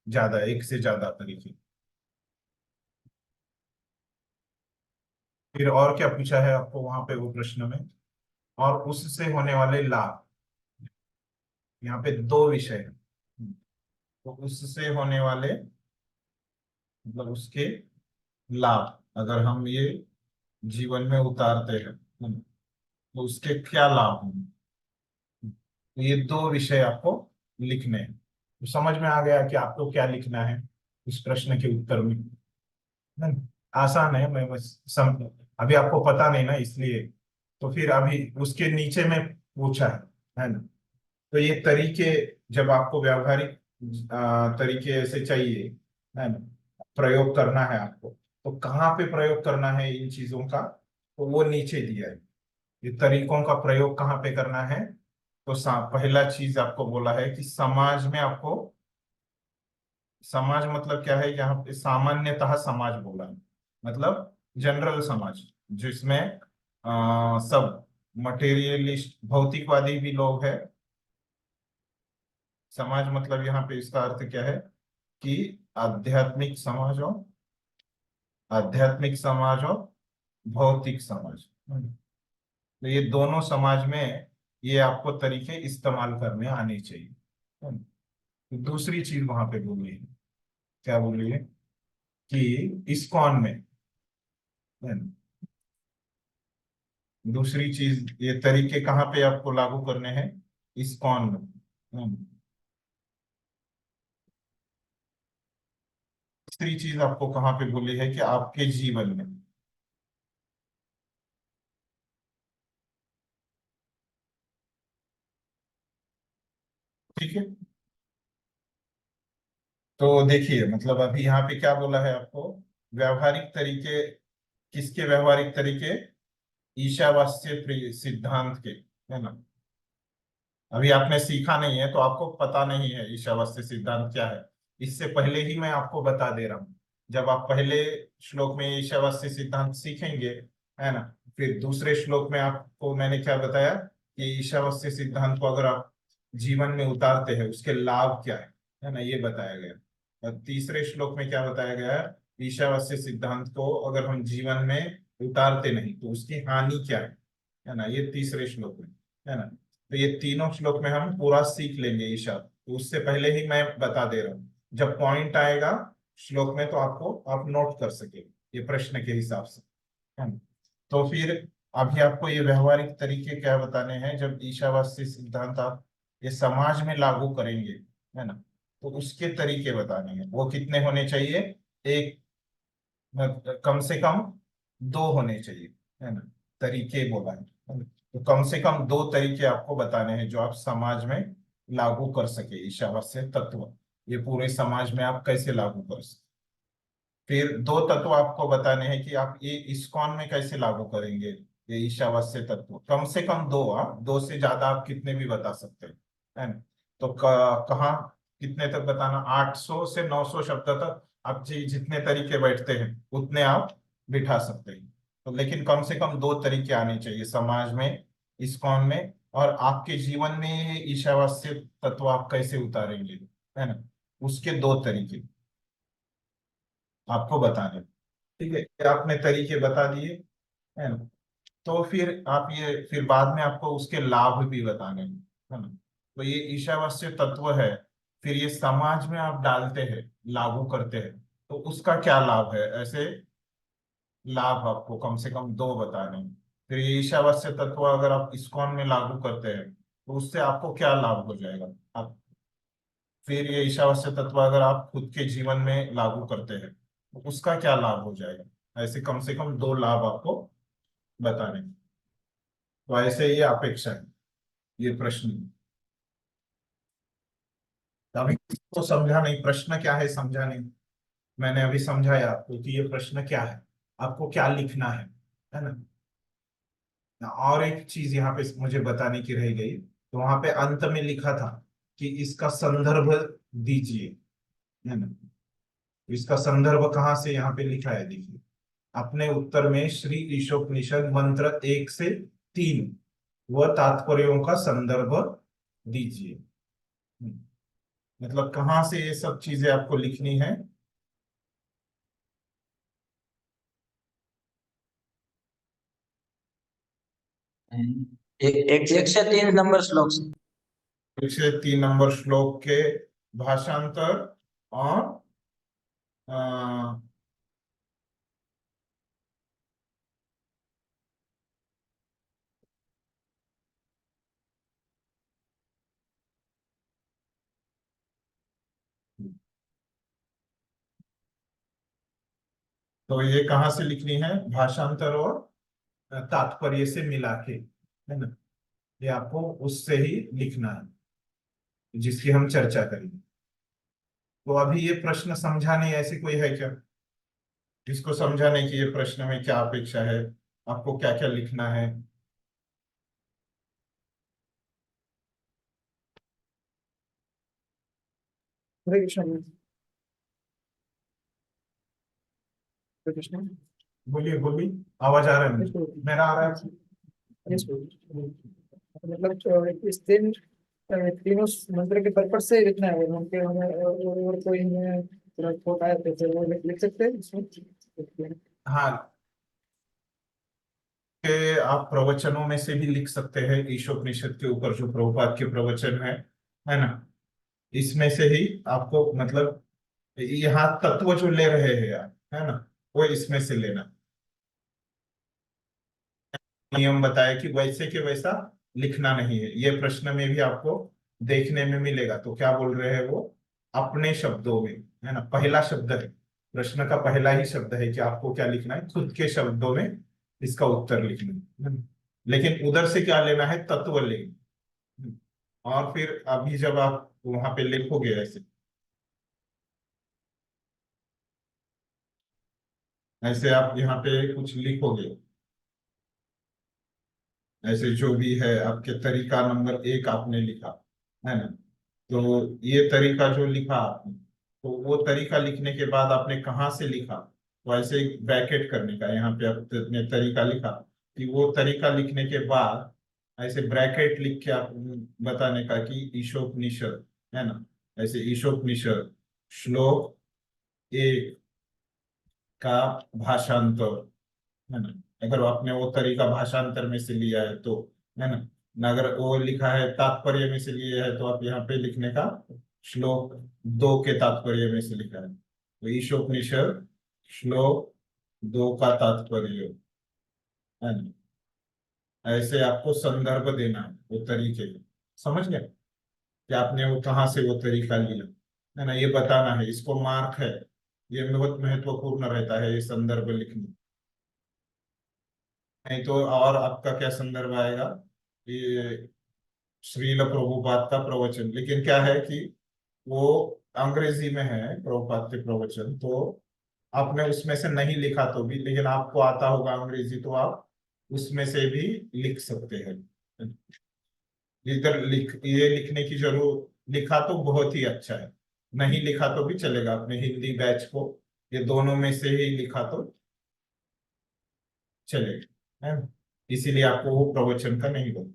ज्यादा, एक से ज्यादा तरीके। फिर और क्या पूछा है आपको वहां पे वो प्रश्न में? और उससे होने वाले लाभ, यहाँ पे दो विषय हैं। तो उससे होने वाले मतलब उसके लाभ, अगर हम ये जीवन में उतारते हैं, तो उसके क्या लाभ होंगे? तो ये दो विषय आपको लिखने हैं। तो समझ में आ गया कि आपको क्या लिखना है इस प्रश्न के उत्तर में, है ना? आसान है, मैं बस अभी आपको पता नहीं ना, इसलिए। तो फिर अभी उसके नीचे में पूछा है ना? तो ये तरीके, जब आपको व्यावहारिक तरीके से चाहिए, है ना, प्रयोग करना है आपको, तो कहाँ पे प्रयोग करना है इन चीजों का, तो वो नीचे दिया है। ये तरीकों का प्रयोग कहाँ पे करना है? तो पहला चीज आपको बोला है कि समाज में आपको, समाज मतलब क्या है, यहाँ पे सामान्यतः समाज बोला है, मतलब जनरल समाज, जिसमें सब मटेरियलिस्ट भौतिकवादी भी लोग हैं, समाज मतलब यहाँ पे इसका अर्थ क्या है कि आध्यात्मिक समाज और भौतिक समाज। तो ये दोनों समाज में ये आपको तरीके इस्तेमाल करने आने चाहिए। तो दूसरी चीज वहां पे बोली है, क्या बोली है कि इस्कॉन में, है ना, दूसरी चीज ये तरीके कहाँ पे आपको लागू करने हैं, इस्कॉन में। तीसरी चीज आपको कहाँ पे बोली है कि आपके जीवन में, ठीक है। तो देखिए मतलब अभी यहाँ पे क्या बोला है आपको, व्यवहारिक तरीके, किसके व्यवहारिक तरीके, ईशावास्य सिद्धांत के, है ना। अभी आपने सीखा नहीं है तो आपको पता नहीं है ईशावास्य सिद्धांत क्या है। इससे पहले ही मैं आपको बता दे रहा हूँ, जब आप पहले श्लोक में ईशावास्य सिद्धांत सीखेंगे, है ना, फिर दूसरे श्लोक में आपको मैंने क्या बताया कि ईशावास्य सिद्धांत को अगर आप जीवन में उतारते हैं उसके लाभ क्या है ना, ये बताया गया। और तीसरे श्लोक में क्या बताया गया है, ईशावास्य सिद्धांत को अगर हम जीवन में उतारते नहीं तो उसकी हानि क्या है ना, ये तीसरे श्लोक में, है ना। तो ये तीनों श्लोक में हम पूरा सीख लेंगे ईशा, तो उससे पहले ही मैं बता दे रहा हूँ, जब पॉइंट आएगा श्लोक में तो आपको आप नोट कर सके ये प्रश्न के हिसाब से, है ना। तो फिर अभी आपको ये व्यवहारिक तरीके क्या बताने हैं, जब ईशावास्य सिद्धांत आप ये समाज में लागू करेंगे, है ना, तो उसके तरीके बताने हैं। वो कितने होने चाहिए, एक, कम से कम दो होने चाहिए, है ना, तरीके बोला है ना? तो कम से कम दो तरीके आपको बताने हैं जो आप समाज में लागू कर सके, ईशावास्य तत्व ये पूरे समाज में आप कैसे लागू कर सके। फिर दो तत्व आपको बताने हैं कि आप ये इस्कॉन में कैसे लागू करेंगे, ये ईशावास्य तत्व कम से कम दो, दो से ज्यादा आप कितने भी बता सकते हैं, है ना। तो कहाँ कितने तक बताना, 800 से 900 शब्द तक आप जितने तरीके बैठते हैं उतने आप बिठा सकते हैं। तो लेकिन कम से कम दो तरीके आने चाहिए समाज में, इस्कॉन में, और आपके जीवन में ये ईशावास्य तत्व आप कैसे उतारेंगे, है ना, उसके दो तरीके आपको बताने। ठीक है, ये आपने तरीके बता दिए, है ना। तो फिर आप ये फिर बाद में आपको उसके लाभ भी बताने हैं, है ना। तो ये ईशावास्य तत्व है, फिर ये समाज में आप डालते हैं, लागू करते हैं, तो उसका क्या लाभ है, ऐसे लाभ आपको कम से कम दो बताने हैं। फिर ये ईशावास्य तत्व अगर आप इस्कॉन में लागू करते हैं तो उससे आपको क्या लाभ हो जाएगा, आप फिर ये ईशावास्य तत्व अगर आप खुद के जीवन में लागू करते हैं तो उसका क्या लाभ हो जाएगा, ऐसे कम से कम दो लाभ आपको बताने हैं। तो ऐसे ये अपेक्षा है, ये प्रश्न। अभी तो समझा नहीं प्रश्न क्या है, समझा नहीं, मैंने अभी समझाया आपको कि ये प्रश्न क्या है, आपको क्या लिखना है ना। और एक चीज यहाँ पे मुझे बताने की रह गई, तो वहां पे अंत में लिखा था कि इसका संदर्भ दीजिए, है ना। तो इसका संदर्भ कहाँ से यहाँ पे लिखा है, देखिए अपने उत्तर में श्री ईशोपनिषद मंत्र 1 से 3 व तात्पर्यों का संदर्भ दीजिए। मतलब कहाँ से ये सब चीजें आपको लिखनी है, एक से 3 नंबर श्लोक से। 1 से 3 नंबर श्लोक के भाषांतर और अ, तो ये कहाँ से लिखनी है, भाषांतर और तात्पर्य से मिला के, है ना, ये आपको उससे ही लिखना है जिसकी हम चर्चा करेंगे। तो अभी ये प्रश्न समझा नहीं, ऐसे कोई है क्या जिसको समझा नहीं कि ये प्रश्न में क्या अपेक्षा है, आपको क्या क्या लिखना है। हरे कृष्ण। हरे कृष्ण। बोलिए बोलिए, आवाज आ रहा है, मेरा आ रहा है। मतलब इस दिन तीनों मंत्र के पर्पज से लिखना है, उनके हमें और कोई हमें थोड़ा थोट आए तो फिर वो लिख सकते हैं इसमें। हाँ, के आप प्रवचनों में से भी लिख सकते हैं, ईशोपनिषद के ऊपर जो प्रभुपाद के प्रवचन है ना, इसमें से ही आपको मतलब यहाँ तत्व जो ले रहे हैं आप, है ना, वो इसमें से लेना। नियम बताया कि वैसे के वैसा लिखना नहीं है, ये प्रश्न में भी आपको देखने में मिलेगा। तो क्या बोल रहे हैं वो, अपने शब्दों में, है ना, पहला शब्द है, प्रश्न का पहला ही शब्द है कि आपको क्या लिखना है, खुद के शब्दों में इसका उत्तर लिखना है। लेकिन उधर से क्या लेना है, तत्व लेना। और फिर अभी जब आप वहां पे लिखोगे ऐसे, ऐसे आप यहाँ पे कुछ लिखोगे, ऐसे जो भी है आपके तरीका नंबर 1 आपने लिखा, है ना, तो ये तरीका जो लिखा आपने, तो वो तरीका लिखने के बाद आपने कहाँ से लिखा, तो ऐसे एक ब्रैकेट करने का, यहाँ पे आपने तरीका लिखा, कि वो तरीका लिखने के बाद ऐसे ब्रैकेट लिख के आप बताने का कि ईशोपनिषद, है ना, ऐसे ईशोपनिषद श्लोक 1 का भाषांतर, है ना, अगर आपने वो तरीका भाषांतर में से लिया है तो, है ना, अगर वो लिखा है तात्पर्य में से लिया है तो आप यहाँ पे लिखने का श्लोक 2 के तात्पर्य में से लिखा है, तो ईशोपनिषद श्लोक 2 का तात्पर्य, है ना, ऐसे आपको संदर्भ देना है वो तरीके का। समझ गए कि आपने वो कहाँ से वो तरीका लिया, है ना, ये बताना है, इसको मार्क है, ये बहुत महत्वपूर्ण रहता है ये संदर्भ लिखना। नहीं तो और आपका क्या संदर्भ आएगा, ये श्रील प्रभुपाद का प्रवचन, लेकिन क्या है कि वो अंग्रेजी में है प्रभुपाद के प्रवचन, तो आपने उसमें से नहीं लिखा तो भी, लेकिन आपको आता होगा अंग्रेजी तो आप उसमें से भी लिख सकते हैं। इधर ये लिखने की जरूर, लिखा तो बहुत ही अच्छा है, नहीं लिखा तो भी चलेगा, अपने हिंदी बैच को ये दोनों में से ही लिखा तो चलेगा, है ना, इसीलिए आपको वो प्रवचन का नहीं बोला।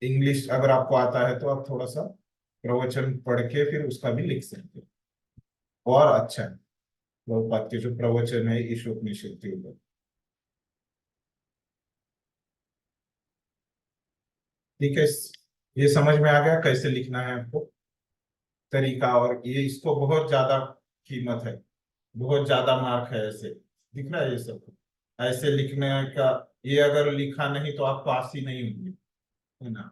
इंग्लिश अगर आपको आता है तो आप थोड़ा सा प्रवचन पढ़ के फिर उसका भी लिख सकते हो, और अच्छा है प्रभुपाद के जो प्रवचन है ईशोपनिषद के ऊपर। ठीक है, ये समझ में आ गया कैसे लिखना है आपको तरीका, और ये इसको बहुत ज्यादा कीमत है, बहुत ज्यादा मार्क है, ऐसे दिख रहा है ये सब, ऐसे लिखने का, ये अगर लिखा नहीं तो आप पास ही नहीं होंगे, है ना,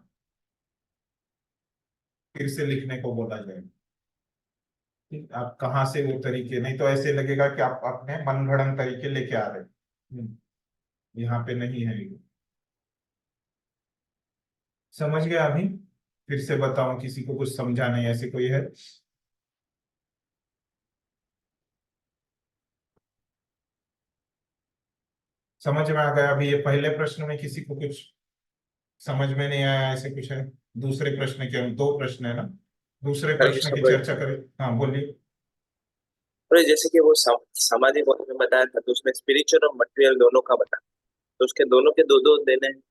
फिर से लिखने को बोला जाएगा। ठीक, आप कहाँ से वो तरीके, नहीं तो ऐसे लगेगा कि आप अपने मनगढ़ंत तरीके लेके आ रहे हैं। यहाँ पे नहीं है ये। समझ गया अभी, फिर से बताऊं, किसी को कुछ समझा नहीं ऐसे कोई है? समझ में आ गया अभी, ये पहले प्रश्न में किसी को कुछ समझ में नहीं आया ऐसे कुछ है? दूसरे प्रश्न के, 2 प्रश्न है ना, दूसरे हरे प्रश्न कृष्ण की भाई। चर्चा करें। हाँ बोलिए। तो जैसे कि वो समाधि बहुत में बताया था, तो उसमें स्पिरिचुअल और मटेरियल दोनों का बताया, तो उसके दोनों के दो दो देने हैं।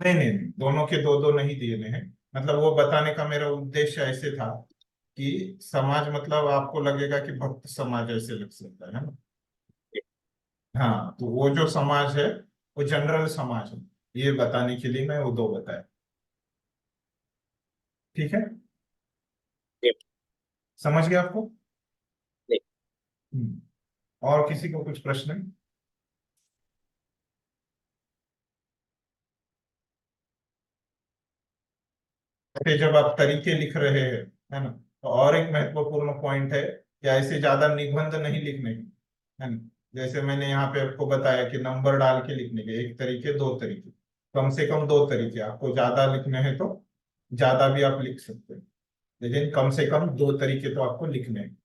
नहीं नहीं नहीं, दोनों के 2 2 नहीं दिए हैं, मतलब वो बताने का मेरा उद्देश्य ऐसे था कि समाज मतलब आपको लगेगा कि भक्त समाज ऐसे लग सकता है ना, हाँ, तो वो जो समाज है वो जनरल समाज है, ये बताने के लिए मैं वो 2 बताया। ठीक है, नहीं, समझ गया आपको? नहीं। और किसी को कुछ प्रश्न? फिर जब आप तरीके लिख रहे हैं, है ना, तो और एक महत्वपूर्ण पॉइंट है कि ऐसे ज्यादा निबंध नहीं लिखने के, है ना, जैसे मैंने यहाँ पे आपको बताया कि नंबर डाल के लिखने के, 1 तरीके 2 तरीके, कम से कम 2 तरीके, आपको ज्यादा लिखने हैं तो ज्यादा भी आप लिख सकते हैं, लेकिन कम से कम 2 तरीके तो आपको लिखने हैं,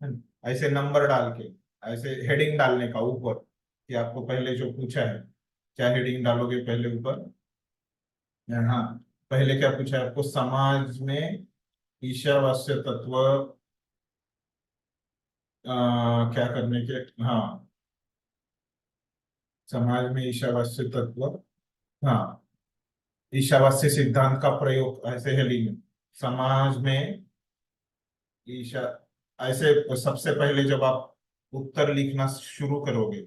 है ना, ऐसे नंबर डाल के, ऐसे हेडिंग डालने का ऊपर, कि आपको पहले जो पूछा है, क्या हेडिंग डालोगे पहले ऊपर? हाँ, पहले क्या पूछा है आपको, समाज में ईशावास्य तत्व क्या करने के, हाँ, समाज में ईशावास्य तत्व, हाँ, ईशावास्य सिद्धांत का प्रयोग ऐसे है लिंग समाज में ईशा ऐसे सबसे पहले जब आप उत्तर लिखना शुरू करोगे,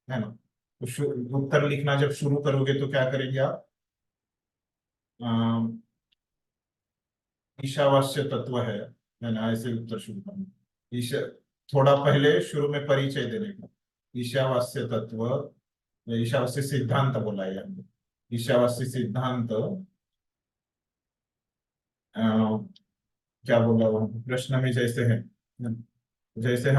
है ना, तो उत्तर लिखना जब शुरू करोगे तो क्या करेंगे आप? अम, ईशावास्य तत्व है ना, ऐसे उत्तर शुरू करना। ईशा थोड़ा पहले शुरू में परिचय देने का, ईशावास्य तत्व, ईशावास्य सिद्धांत बोला है हमने। ईशावास्य सिद्धांत क्या बोला वहां पे? प्रश्न में जैसे है, जैसे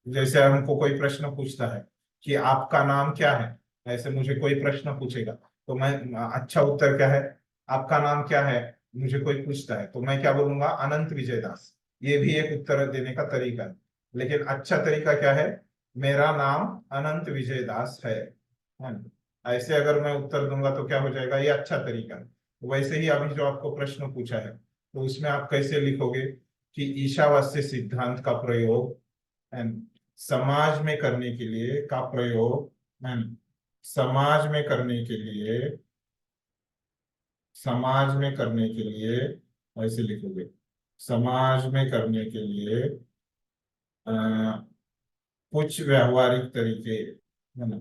जैसे हमको कोई प्रश्न पूछता है कि आपका नाम क्या है, ऐसे मुझे कोई प्रश्न पूछेगा तो मैं अच्छा उत्तर क्या है, आपका नाम क्या है, मुझे कोई पूछता है तो मैं क्या बोलूंगा? अनंत विजय दास। ये भी एक उत्तर देने का तरीका है, लेकिन अच्छा तरीका क्या है? मेरा नाम अनंत विजय दास है ना? ऐसे अगर मैं उत्तर दूंगा तो क्या हो जाएगा? ये अच्छा तरीका है। वैसे ही अभी जो आपको प्रश्न पूछा है तो उसमें आप कैसे लिखोगे कि ईशावास्य सिद्धांत का प्रयोग एंड समाज में करने के लिए का प्रयोग एंड समाज में करने के लिए, समाज में करने के लिए ऐसे लिखोगे, समाज में करने के लिए अ, कुछ व्यवहारिक तरीके, है ना,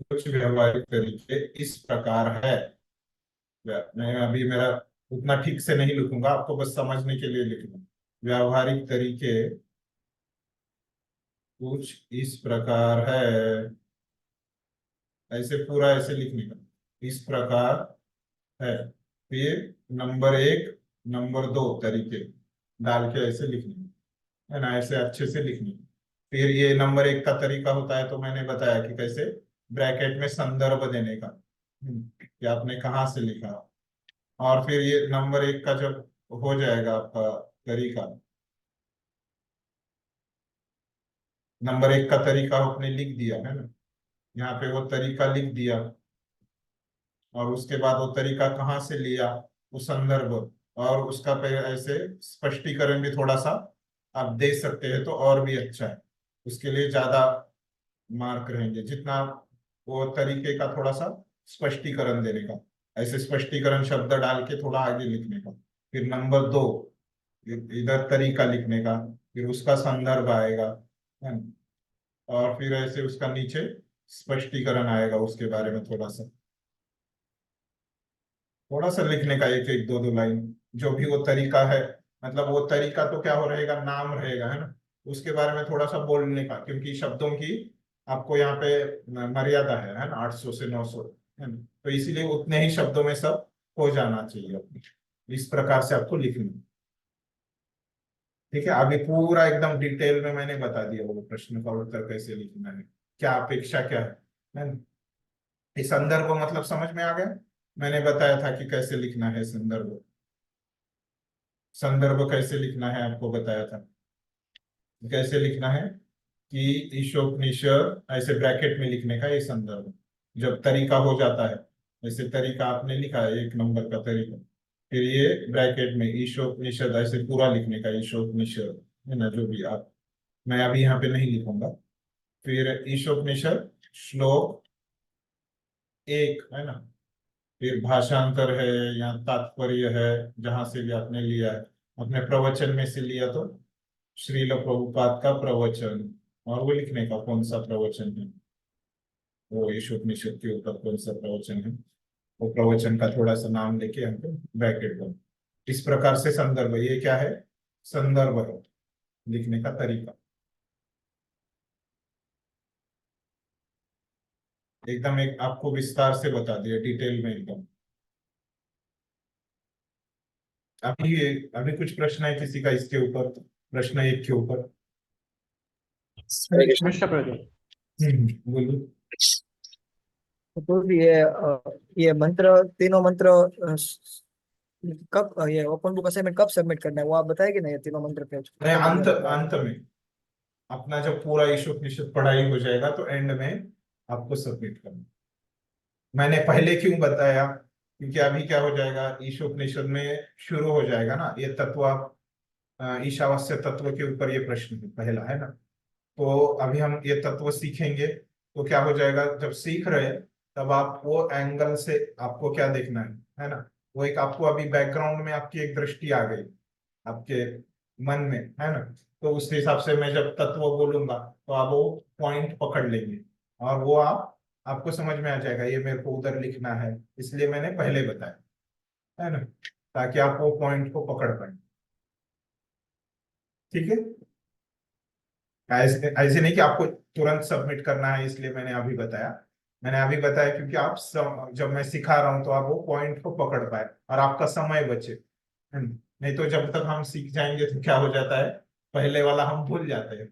कुछ व्यवहारिक तरीके इस प्रकार है। मैं अभी मेरा उतना ठीक से नहीं लिखूंगा, आपको बस समझने के लिए लिखूंगा। व्यवहारिक तरीके कुछ इस प्रकार है, ऐसे पूरा ऐसे लिखने का, इस प्रकार है। फिर नंबर एक नंबर दो तरीके डाल के ऐसे लिखने, है ना, ऐसे अच्छे से लिखने। फिर ये नंबर एक का तरीका होता है तो मैंने बताया कि कैसे ब्रैकेट में संदर्भ देने का, कि आपने कहाँ से लिखा। और फिर ये नंबर एक का जब हो जाएगा आपका तरीका, नंबर एक का तरीका आपने लिख दिया है ना, यहाँ पे वो तरीका लिख दिया, और उसके बाद वो तरीका कहाँ से लिया, वो संदर्भ, और उसका पे ऐसे स्पष्टीकरण भी थोड़ा सा आप दे सकते हैं तो और भी अच्छा है। उसके लिए ज्यादा मार्क रहेंगे जितना वो तरीके का थोड़ा सा स्पष्टीकरण देने का, ऐसे स्पष्टीकरण शब्द डाल के थोड़ा आगे लिखने का। फिर नंबर दो इधर तरीका लिखने का, फिर उसका संदर्भ आएगा, है ना, और फिर ऐसे उसका नीचे स्पष्टीकरण आएगा उसके बारे में थोड़ा सा लिखने का, एक एक दो दो लाइन जो भी वो तरीका है। मतलब वो तरीका तो क्या हो रहेगा? नाम रहेगा, है ना, उसके बारे में थोड़ा सा बोलने का, क्योंकि शब्दों की आपको यहाँ पे मर्यादा है ना, 800 से 900, है ना, तो इसीलिए उतने ही शब्दों में सब हो जाना चाहिए। इस प्रकार से आपको लिखना, ठीक है। अभी पूरा एकदम डिटेल में मैंने बता दिया वो प्रश्न का उत्तर कैसे लिखना है, क्या अपेक्षा क्या है ना? ये संदर्भ मतलब समझ में आ गया? मैंने बताया था कि कैसे लिखना है संदर्भ, संदर्भ कैसे लिखना है आपको बताया था। कैसे लिखना है कि ईशोपनिषद ऐसे ब्रैकेट में लिखने का, ये संदर्भ जब तरीका हो जाता है, ऐसे तरीका आपने लिखा है एक नंबर का तरीका, फिर ये ब्रैकेट में ईशोपनिषद ऐसे पूरा लिखने का, ईशोपनिषद, है ना, जो भी आप, मैं अभी यहाँ पे नहीं लिखूंगा। फिर ईशोपनिषद श्लोक एक, है ना, फिर भाषांतर है या तात्पर्य है, जहां से भी आपने लिया है, अपने प्रवचन में से लिया तो श्रील प्रभुपाद का प्रवचन, और वो लिखने का कौन सा प्रवचन है, वो ईशोपनिषद के ऊपर कौन सा प्रवचन है, वो प्रवचन का थोड़ा सा नाम लेके हमको ब्रैकेट कर। इस प्रकार से संदर्भ, ये क्या है? संदर्भ है लिखने का तरीका। एकदम एक आपको विस्तार से बता दिया, डिटेल में एकदम। अभी कुछ प्रश्न है किसी का इसके ऊपर? प्रश्न एक के ऊपर। हरे कृष्ण। प्रश्न प्रश्न बोलिए। तो ये मंत्र, तीनों मंत्र कब, ये ओपन बुक असाइनमेंट कब सबमिट करना है वो आप बताएंगे ना? ये तीनों मंत्र पे नहीं, अंत अंत में अपना जब पूरा ईशोपनिषद पढ़ाई हो जाएगा तो एंड में आपको सबमिट करना। मैंने पहले क्यों बताया? क्योंकि अभी क्या हो जाएगा, ईशोपनिषद में शुरू हो जाएगा ना ये तत्व, आप ईशावास्य तत्व के ऊपर ये प्रश्न है पहला, है ना, तो अभी हम ये तत्व सीखेंगे तो क्या हो जाएगा, जब सीख रहे तब आप वो एंगल से आपको क्या देखना है ना। वो एक आपको अभी बैकग्राउंड में आपकी एक दृष्टि आ गई आपके मन में, है ना। तो उस हिसाब से मैं जब तत्व बोलूंगा तो आप वो पॉइंट पकड़ लेंगे, और वो आपको समझ में आ जाएगा ये मेरे को उधर लिखना है, इसलिए मैंने पहले बताया, है ना, ताकि आप वो पॉइंट को पकड़ पाए। ठीक है। ऐसे ऐसे नहीं कि आपको तुरंत सबमिट करना है इसलिए मैंने अभी बताया। मैंने अभी बताया क्योंकि जब मैं सिखा रहा हूं तो आप वो पॉइंट को पकड़ पाए और आपका समय बचे, है ना? नहीं तो जब तक हम सीख जाएंगे तो क्या हो जाता है, पहले वाला हम भूल जाते हैं,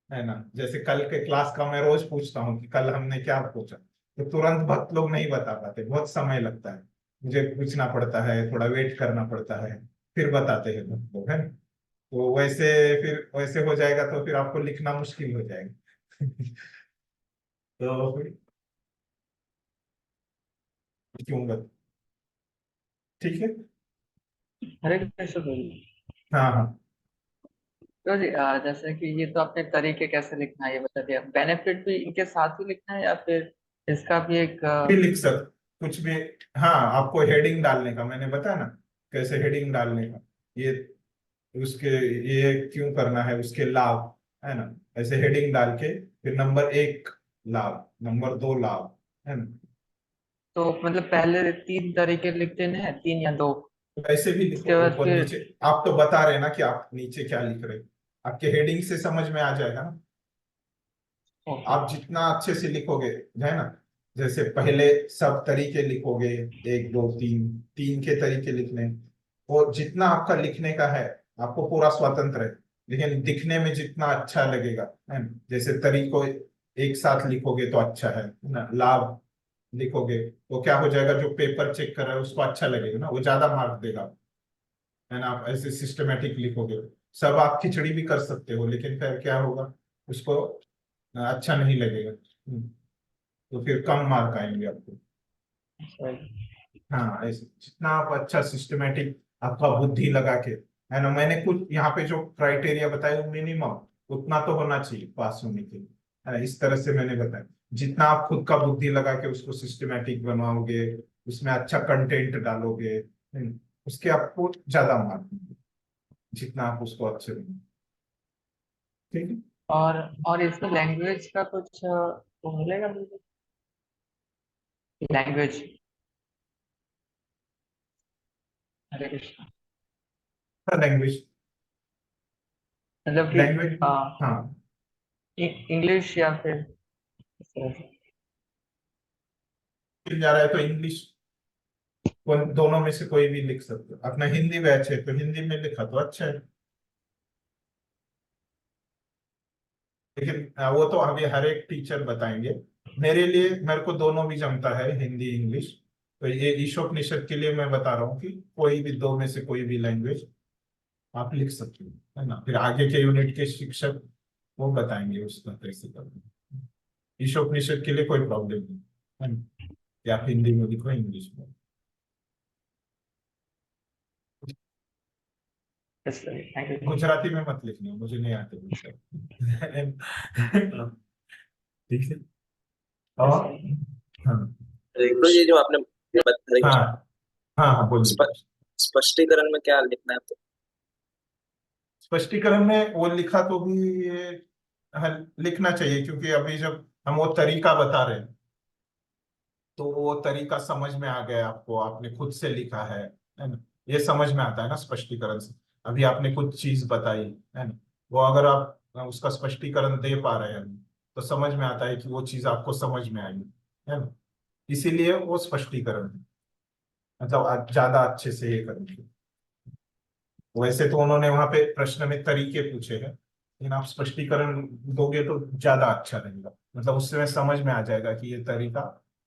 है ना। जैसे कल के क्लास का मैं रोज पूछता हूँ कि कल हमने क्या पूछा, तो तुरंत भक्त लोग नहीं बता पाते, बहुत समय लगता है, मुझे पूछना पड़ता है, थोड़ा वेट करना पड़ता है, फिर बताते हैं भक्त लोग, है ना। तो वैसे फिर वैसे हो जाएगा तो फिर आपको लिखना मुश्किल हो जाएगा। तो फिर क्यों बता। ठीक है। हरे कृष्ण गुरु जी। हाँ हाँ। तो जी जैसे कि ये तो आपने तरीके कैसे लिखना है ये बता दिया, बेनिफिट भी इनके साथ ही लिखना है या फिर इसका भी एक भी लिख सक कुछ भी। हाँ, आपको हेडिंग डालने का मैंने बताया ना, कैसे हेडिंग डालने का, ये उसके ये क्यों करना है, उसके लाभ, है ना। ऐसे हेडिंग डाल के फिर नंबर 1 लाभ, नंबर 2 लाभ, है ना। तो मतलब पहले 3 तरीके लिख देने हैं, 3 या 2, तो ऐसे भी लिखो उसके बाद ऊपर फिर। नीचे। आप तो बता रहे ना कि आप नीचे क्या लिख रहे हैं, आपके हेडिंग से समझ में आ जाएगा ना। ओके। आप जितना अच्छे से लिखोगे, है ना, जैसे पहले सब तरीके लिखोगे, 1 2 3, 3 के तरीके लिखने, और जितना आपका लिखने का है आपको पूरा स्वतंत्र है, लेकिन दिखने में जितना अच्छा लगेगा, है ना। जैसे तरीको एक साथ लिखोगे तो अच्छा है ना, लाभ लिखोगे तो क्या हो जाएगा, जो पेपर चेक कर रहा है उसको अच्छा लगेगा ना, वो ज्यादा मार्क देगा, है ना। आप ऐसे सिस्टमेटिक लिखोगे, सब आप खिचड़ी भी कर सकते हो, लेकिन फिर क्या होगा, उसको अच्छा नहीं लगेगा। तो फिर कम मार्क आएंगे आपको। हाँ, ऐसे जितना आप अच्छा सिस्टमेटिक आपका बुद्धि लगा के, है ना, मैंने कुछ यहाँ पे जो क्राइटेरिया बताया वो मिनिमम उतना तो होना चाहिए पास होने के लिए, है ना। इस तरह से मैंने बताया, जितना आप खुद का बुद्धि लगा के उसको सिस्टमेटिक बनवाओगे, उसमें अच्छा कंटेंट डालोगे, उसके आपको ज्यादा मार्क, जितना आप उसको अच्छे बनाओ। ठीक है। और इसमें लैंग्वेज का कुछ वो मिलेगा मुझे, लैंग्वेज। हरे कृष्ण। लैंग्वेज। मतलब कि लैंग्वेज। हाँ, इंग्लिश या फिर इस तरह से। मिल जा रहा है तो इंग्लिश, दोनों में से कोई भी लिख सकते हो। अपना हिंदी बैच है तो हिंदी में लिखा तो अच्छा है, लेकिन वो तो अभी हर एक टीचर बताएंगे। मेरे लिए मेरे को दोनों भी जमता है, हिंदी इंग्लिश। तो ये ईशोपनिषद के लिए मैं बता रहा हूँ कि कोई भी दो में से कोई भी लैंग्वेज आप लिख सकते हो, है ना। फिर आगे के यूनिट के शिक्षक वो बताएंगे उसका कैसे करना। ईशोपनिषद के लिए कोई प्रॉब्लम नहीं, है ना, कि आप हिंदी में लिखो इंग्लिश में। Thank you. गुजराती में मत लिखना, मुझे नहीं आते गुजराती। ठीक है। और हाँ गुरु जी जो आपने हरे हाँ कृष्ण, हाँ हाँ, बोलिए। स्प- स्पष्टीकरण में क्या लिखना है तो? स्पष्टीकरण में वो लिखा तो भी ये लिखना चाहिए, क्योंकि अभी जब हम वो तरीका बता रहे हैं तो वो तरीका समझ में आ गया आपको, आपने खुद से लिखा है ना। ये समझ में आता है ना स्पष्टीकरण से। अभी आपने कुछ चीज बताई, है ना, वो अगर आप उसका स्पष्टीकरण दे पा रहे हैं तो समझ में आता है कि वो चीज आपको समझ में आई, है ना। इसीलिए वो स्पष्टीकरण है, मतलब आप ज्यादा अच्छे से ये करेंगे। वैसे तो उन्होंने वहां पे प्रश्न में तरीके पूछे हैं, लेकिन आप स्पष्टीकरण दोगे तो ज्यादा अच्छा रहेगा, मतलब उससे समझ में आ जाएगा कि ये तरीका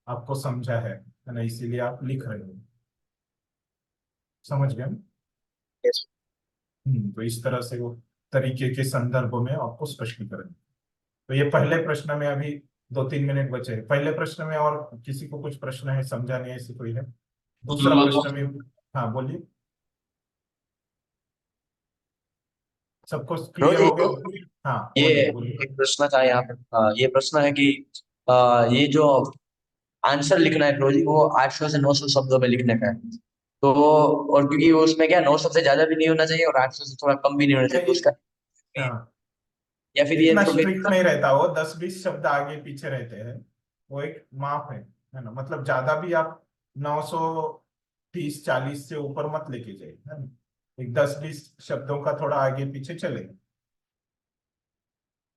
आपको समझा है ना, इसीलिए आप लिख रहे हो। समझ गए ना? Yes. तो इस तरह से वो तरीके के संदर्भ में आपको स्पष्टीकरण। तो ये पहले प्रश्न में अभी 2 3 मिनट बचे हैं। पहले प्रश्न में और किसी को कुछ प्रश्न है, समझा नहीं ऐसी कोई है? दूसरा प्रश्न में, हाँ बोलिए, सबको नो क्लियर जी, हो गया? हाँ ये बोलिए बोलिए। एक प्रश्न था यहाँ पे। ये प्रश्न है कि ये जो आंसर लिखना है फिरोजी, वो 800 से 900 शब्दों में लिखने का है। तो और क्योंकि वो उसमें क्या 900 से ज्यादा भी नहीं होना चाहिए और 800 से थोड़ा कम भी नहीं होना चाहिए, तो उसका हाँ, या फिर ये इतना तो स्ट्रिक्ट नहीं रहता, वो 10-20 शब्द आगे पीछे रहते हैं, वो एक माप है ना। मतलब ज्यादा भी आप 930-40 से ऊपर मत लेके जाइए, है ना। एक 10-20 शब्दों का थोड़ा आगे पीछे चलेगा,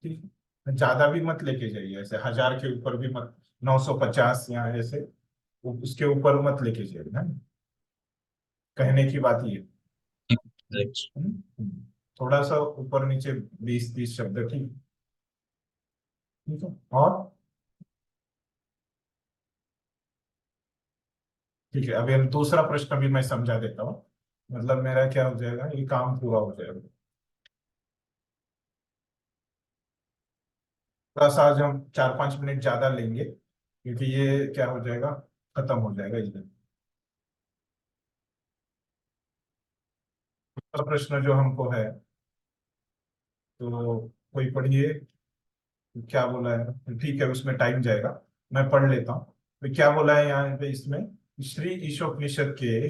ठीक है। ज्यादा भी मत लेके जाइए, ऐसे 1000 के ऊपर भी मत, 950 या ऐसे उसके ऊपर मत लेके जाइए, है ना। कहने की बात ये है ना? थोड़ा सा ऊपर नीचे 20-30 शब्द, ठीक ठीक है। और ठीक है, अभी हम दूसरा प्रश्न भी मैं समझा देता हूँ। मतलब मेरा क्या हो जाएगा, ये काम पूरा हो जाएगा। थोड़ा सा आज हम 4-5 मिनट ज्यादा लेंगे, क्योंकि ये क्या हो जाएगा, खत्म हो जाएगा इसमें। दूसरा प्रश्न जो हमको है, तो कोई पढ़िए, क्या बोला है, ठीक है, उसमें टाइम जाएगा, मैं पढ़ लेता हूँ। तो क्या बोला है यहाँ पे इसमें, श्री ईशोपनिषद के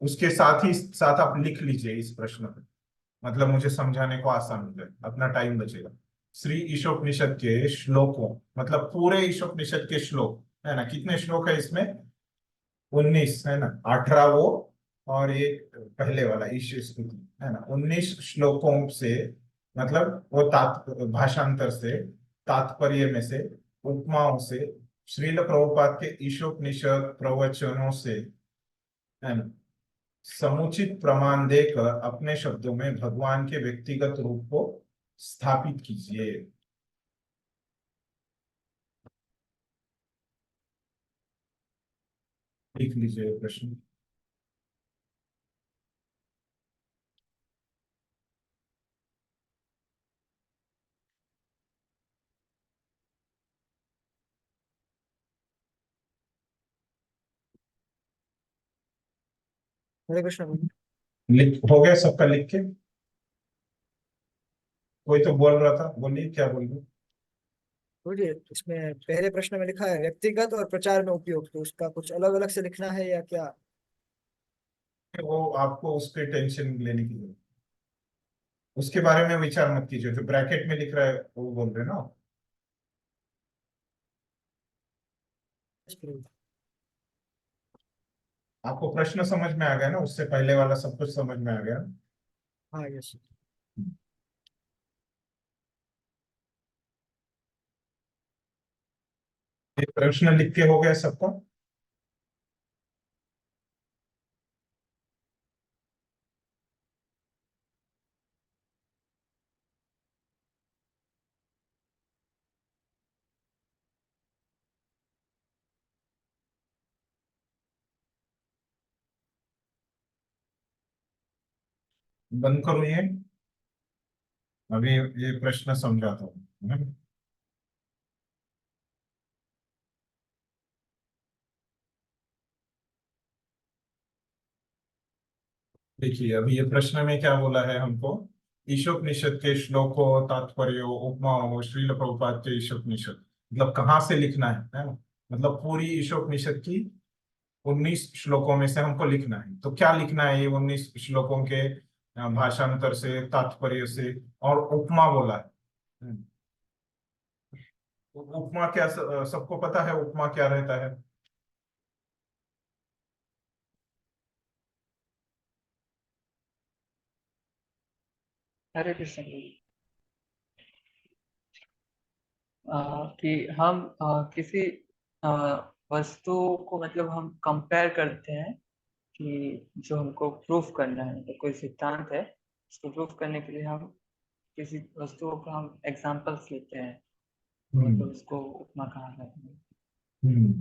उसके साथ ही साथ आप लिख लीजिए इस प्रश्न को, मतलब मुझे समझाने को आसान हो जाए, अपना टाइम बचेगा। श्री ईशोपनिषद के श्लोकों, मतलब पूरे ईशोपनिषद के श्लोक, है ना, कितने श्लोक है इसमें, 19 है ना, 18 वो और एक पहले वाला ईश स्तुति, है ना, 19 श्लोकों से, मतलब वो भाषांतर से, तात्पर्य में से, उपमाओं से, श्रील प्रभुपाद के ईशोपनिषद प्रवचनों से, है ना, समुचित प्रमाण देकर अपने शब्दों में भगवान के व्यक्तिगत रूप को स्थापित कीजिए। लिख लीजिए प्रश्न। हरे कृष्ण प्रभु। लिख हो गया सबका, लिख के, कोई तो बोल रहा था, बोलिए क्या बोल रहे। बोलिए, इसमें पहले प्रश्न में लिखा है व्यक्तिगत और प्रचार में उपयोग, तो उसका कुछ अलग अलग से लिखना है या क्या? वो आपको उस पर टेंशन लेने की जरूरत, उसके बारे में विचार मत कीजिए, जो ब्रैकेट में लिख रहा है वो बोल रहे हैं ना। आपको प्रश्न समझ में आ गया ना, उससे पहले वाला सब कुछ समझ में आ गया। हाँ, यस। ये प्रश्न लिख के हो गया सबका। बंद करो ये, अभी ये प्रश्न समझाता हूँ। देखिए, अभी ये प्रश्न में क्या बोला है हमको, ईशोपनिषद के श्लोकों, तात्पर्यों, उपमाओं, श्रील प्रभुपाद के ईशोपनिषद, मतलब कहाँ से लिखना है ना, मतलब पूरी ईशोपनिषद की 19 श्लोकों में से हमको लिखना है। तो क्या लिखना है, ये 19 श्लोकों के भाषांतर से, तात्पर्य से, और उपमा बोला है। हम्म। तो उपमा क्या, सबको पता है उपमा क्या रहता है। हरे कृष्ण प्रभु। कि हम किसी अ, वस्तु को मतलब हम कंपेयर करते हैं कि जो हमको प्रूफ करना है, मतलब कोई सिद्धांत है उसको प्रूफ करने के लिए हम किसी वस्तुओं का हम एग्जांपल्स लेते हैं, तो मतलब हम्म। उसको उपमा कहा जाता है। हम्म।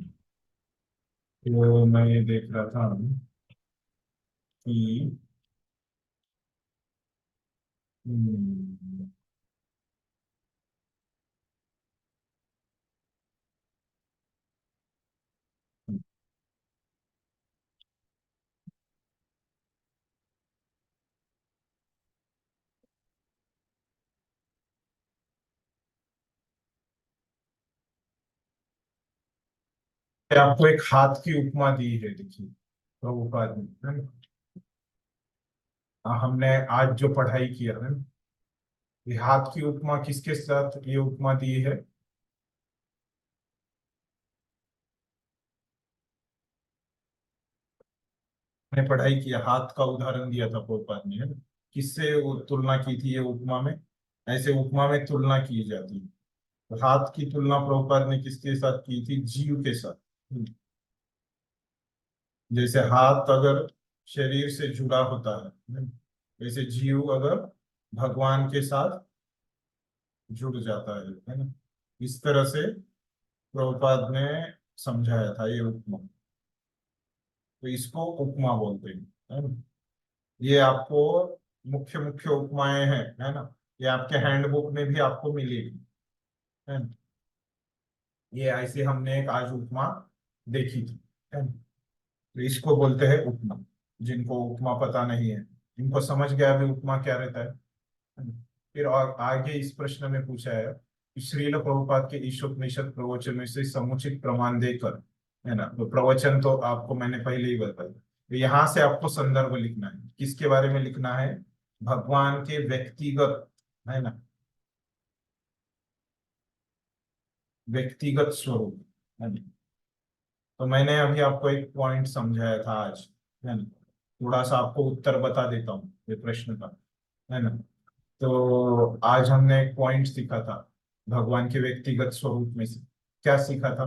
तो मैं ये देख रहा था कि हम्म, आपको एक हाथ की उपमा दी है, देखिए प्रभुपाद ने, है ना। हमने आज जो पढ़ाई किया है, ये हाथ की उपमा किसके साथ ये उपमा दी है? ने पढ़ाई किया, हाथ का उदाहरण दिया था प्रभुपाद ने, है ना। किससे वो तुलना की थी ये उपमा में? ऐसे उपमा में तुलना की जाती है, तो हाथ की तुलना प्रभुपाद ने किसके साथ की थी? जीव के साथ। जैसे हाथ अगर शरीर से जुड़ा होता है, वैसे जीव अगर भगवान के साथ जुड़ जाता है ना। इस तरह से प्रभुपाद ने समझाया था ये उपमा, तो इसको उपमा बोलते हैं, है ना। ये आपको मुख्य मुख्य उपमाएं हैं, है ना। ये आपके हैंडबुक में भी आपको मिलेगी, है ना। ये ऐसे हमने एक आज उपमा देखी थी, है ना। तो इसको बोलते हैं उपमा। जिनको उपमा पता नहीं है, इनको समझ गया भी उपमा क्या रहता है ना? फिर और आगे इस प्रश्न में पूछा है कि श्रील प्रभुपाद के ईशोपनिषद प्रवचन में से समुचित प्रमाण देकर, है ना। तो प्रवचन तो आपको मैंने पहले ही बताया, तो यहाँ से आपको संदर्भ लिखना है, किसके बारे में लिखना है? भगवान के व्यक्तिगत, है ना, व्यक्तिगत स्वरूप, है ना। तो मैंने अभी आपको एक पॉइंट समझाया था आज, है ना। थोड़ा सा आपको उत्तर बता देता हूँ ये प्रश्न का, है ना। तो आज हमने एक पॉइंट सीखा था भगवान के व्यक्तिगत स्वरूप में से। क्या सीखा था?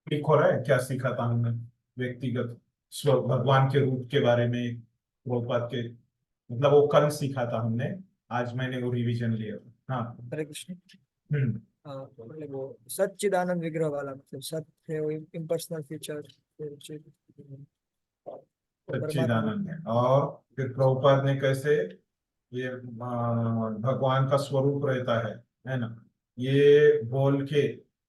क्लिक हो रहा है? क्या सीखा था हमने व्यक्तिगत भगवान के रूप के बारे में? प्रभुपाद के, मतलब वो कल सीखा था हमने, आज मैंने वो रिवीजन लिया था। हाँ। हरे कृष्ण। हम्म। हाँ, मतलब वो सच्चिदानंद विग्रह वाला, मतलब सत्य है वो, इम्पर्सनल फीचर, परमात्मा। सच्चिदानंद है, और फिर प्रभुपाद ने कैसे ये भगवान का स्वरूप रहता है ना, ये बोल के,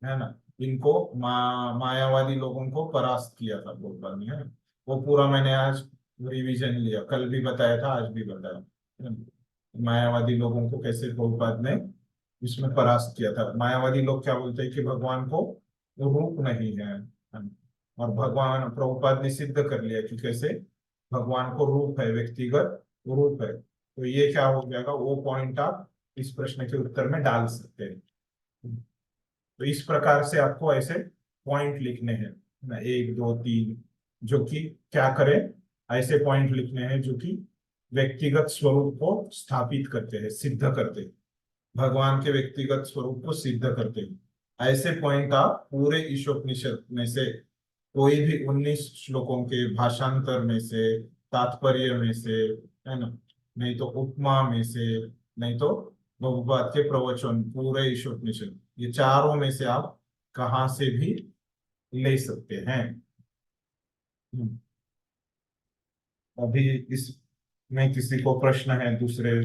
है ना, इनको मायावादी लोगों को परास्त किया था प्रभुपाद ने, है ना। वो पूरा मैंने आज रिवीजन लिया, कल भी बताया था, आज भी बताया, है ना। मायावादी लोगों को कैसे प्रभुपाद ने इसमें परास्त किया था। मायावादी लोग क्या बोलते हैं कि भगवान को रूप नहीं है ना। और भगवान प्रभुपाद ने सिद्ध कर लिया कि कैसे भगवान को रूप है, व्यक्तिगत रूप है। तो ये क्या हो जाएगा, वो पॉइंट आप इस प्रश्न के उत्तर में डाल सकते हैं। तो इस प्रकार से आपको ऐसे पॉइंट लिखने हैं ना, 1 2 3, जो कि क्या करें, ऐसे पॉइंट लिखने हैं जो कि व्यक्तिगत स्वरूप को स्थापित करते हैं, सिद्ध करते हैं, भगवान के व्यक्तिगत स्वरूप को सिद्ध करते हैं। ऐसे पॉइंट आप पूरे ईशोपनिषद में से कोई भी 19 श्लोकों के भाषांतर में से, तात्पर्य में से, है ना, नहीं तो उपमा में से, नहीं तो प्रभुपाद के प्रवचन, पूरे ईशोपनिषद, ये चारों में से आप कहाँ से भी ले सकते हैं। हम्म। अभी इसमें किसी को प्रश्न है? दूसरे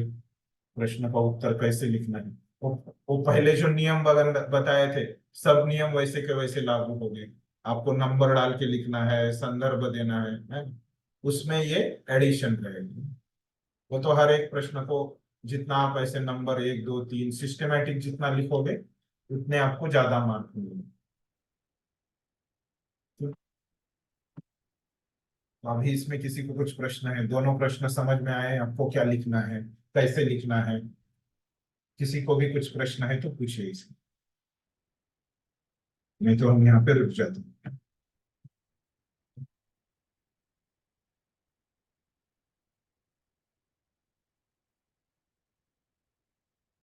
प्रश्न का उत्तर कैसे लिखना है? वो पहले जो नियम बताए थे, सब नियम वैसे के वैसे लागू हो गए। आपको नंबर डाल के लिखना है, संदर्भ देना है? उसमें ये एडिशन रहेगी। वो तो हर एक प्रश्न को जितना आप ऐसे नंबर 1 2 3 सिस्टमेटिक जितना लिखोगे, उतने आपको ज्यादा मार्क मिलेंगे। तो अभी इसमें किसी को कुछ प्रश्न है? दोनों प्रश्न समझ में आए आपको? क्या लिखना है, कैसे लिखना है? किसी को भी कुछ प्रश्न है तो पूछिए इसमें, नहीं तो हम यहाँ पे रुक जाते हैं।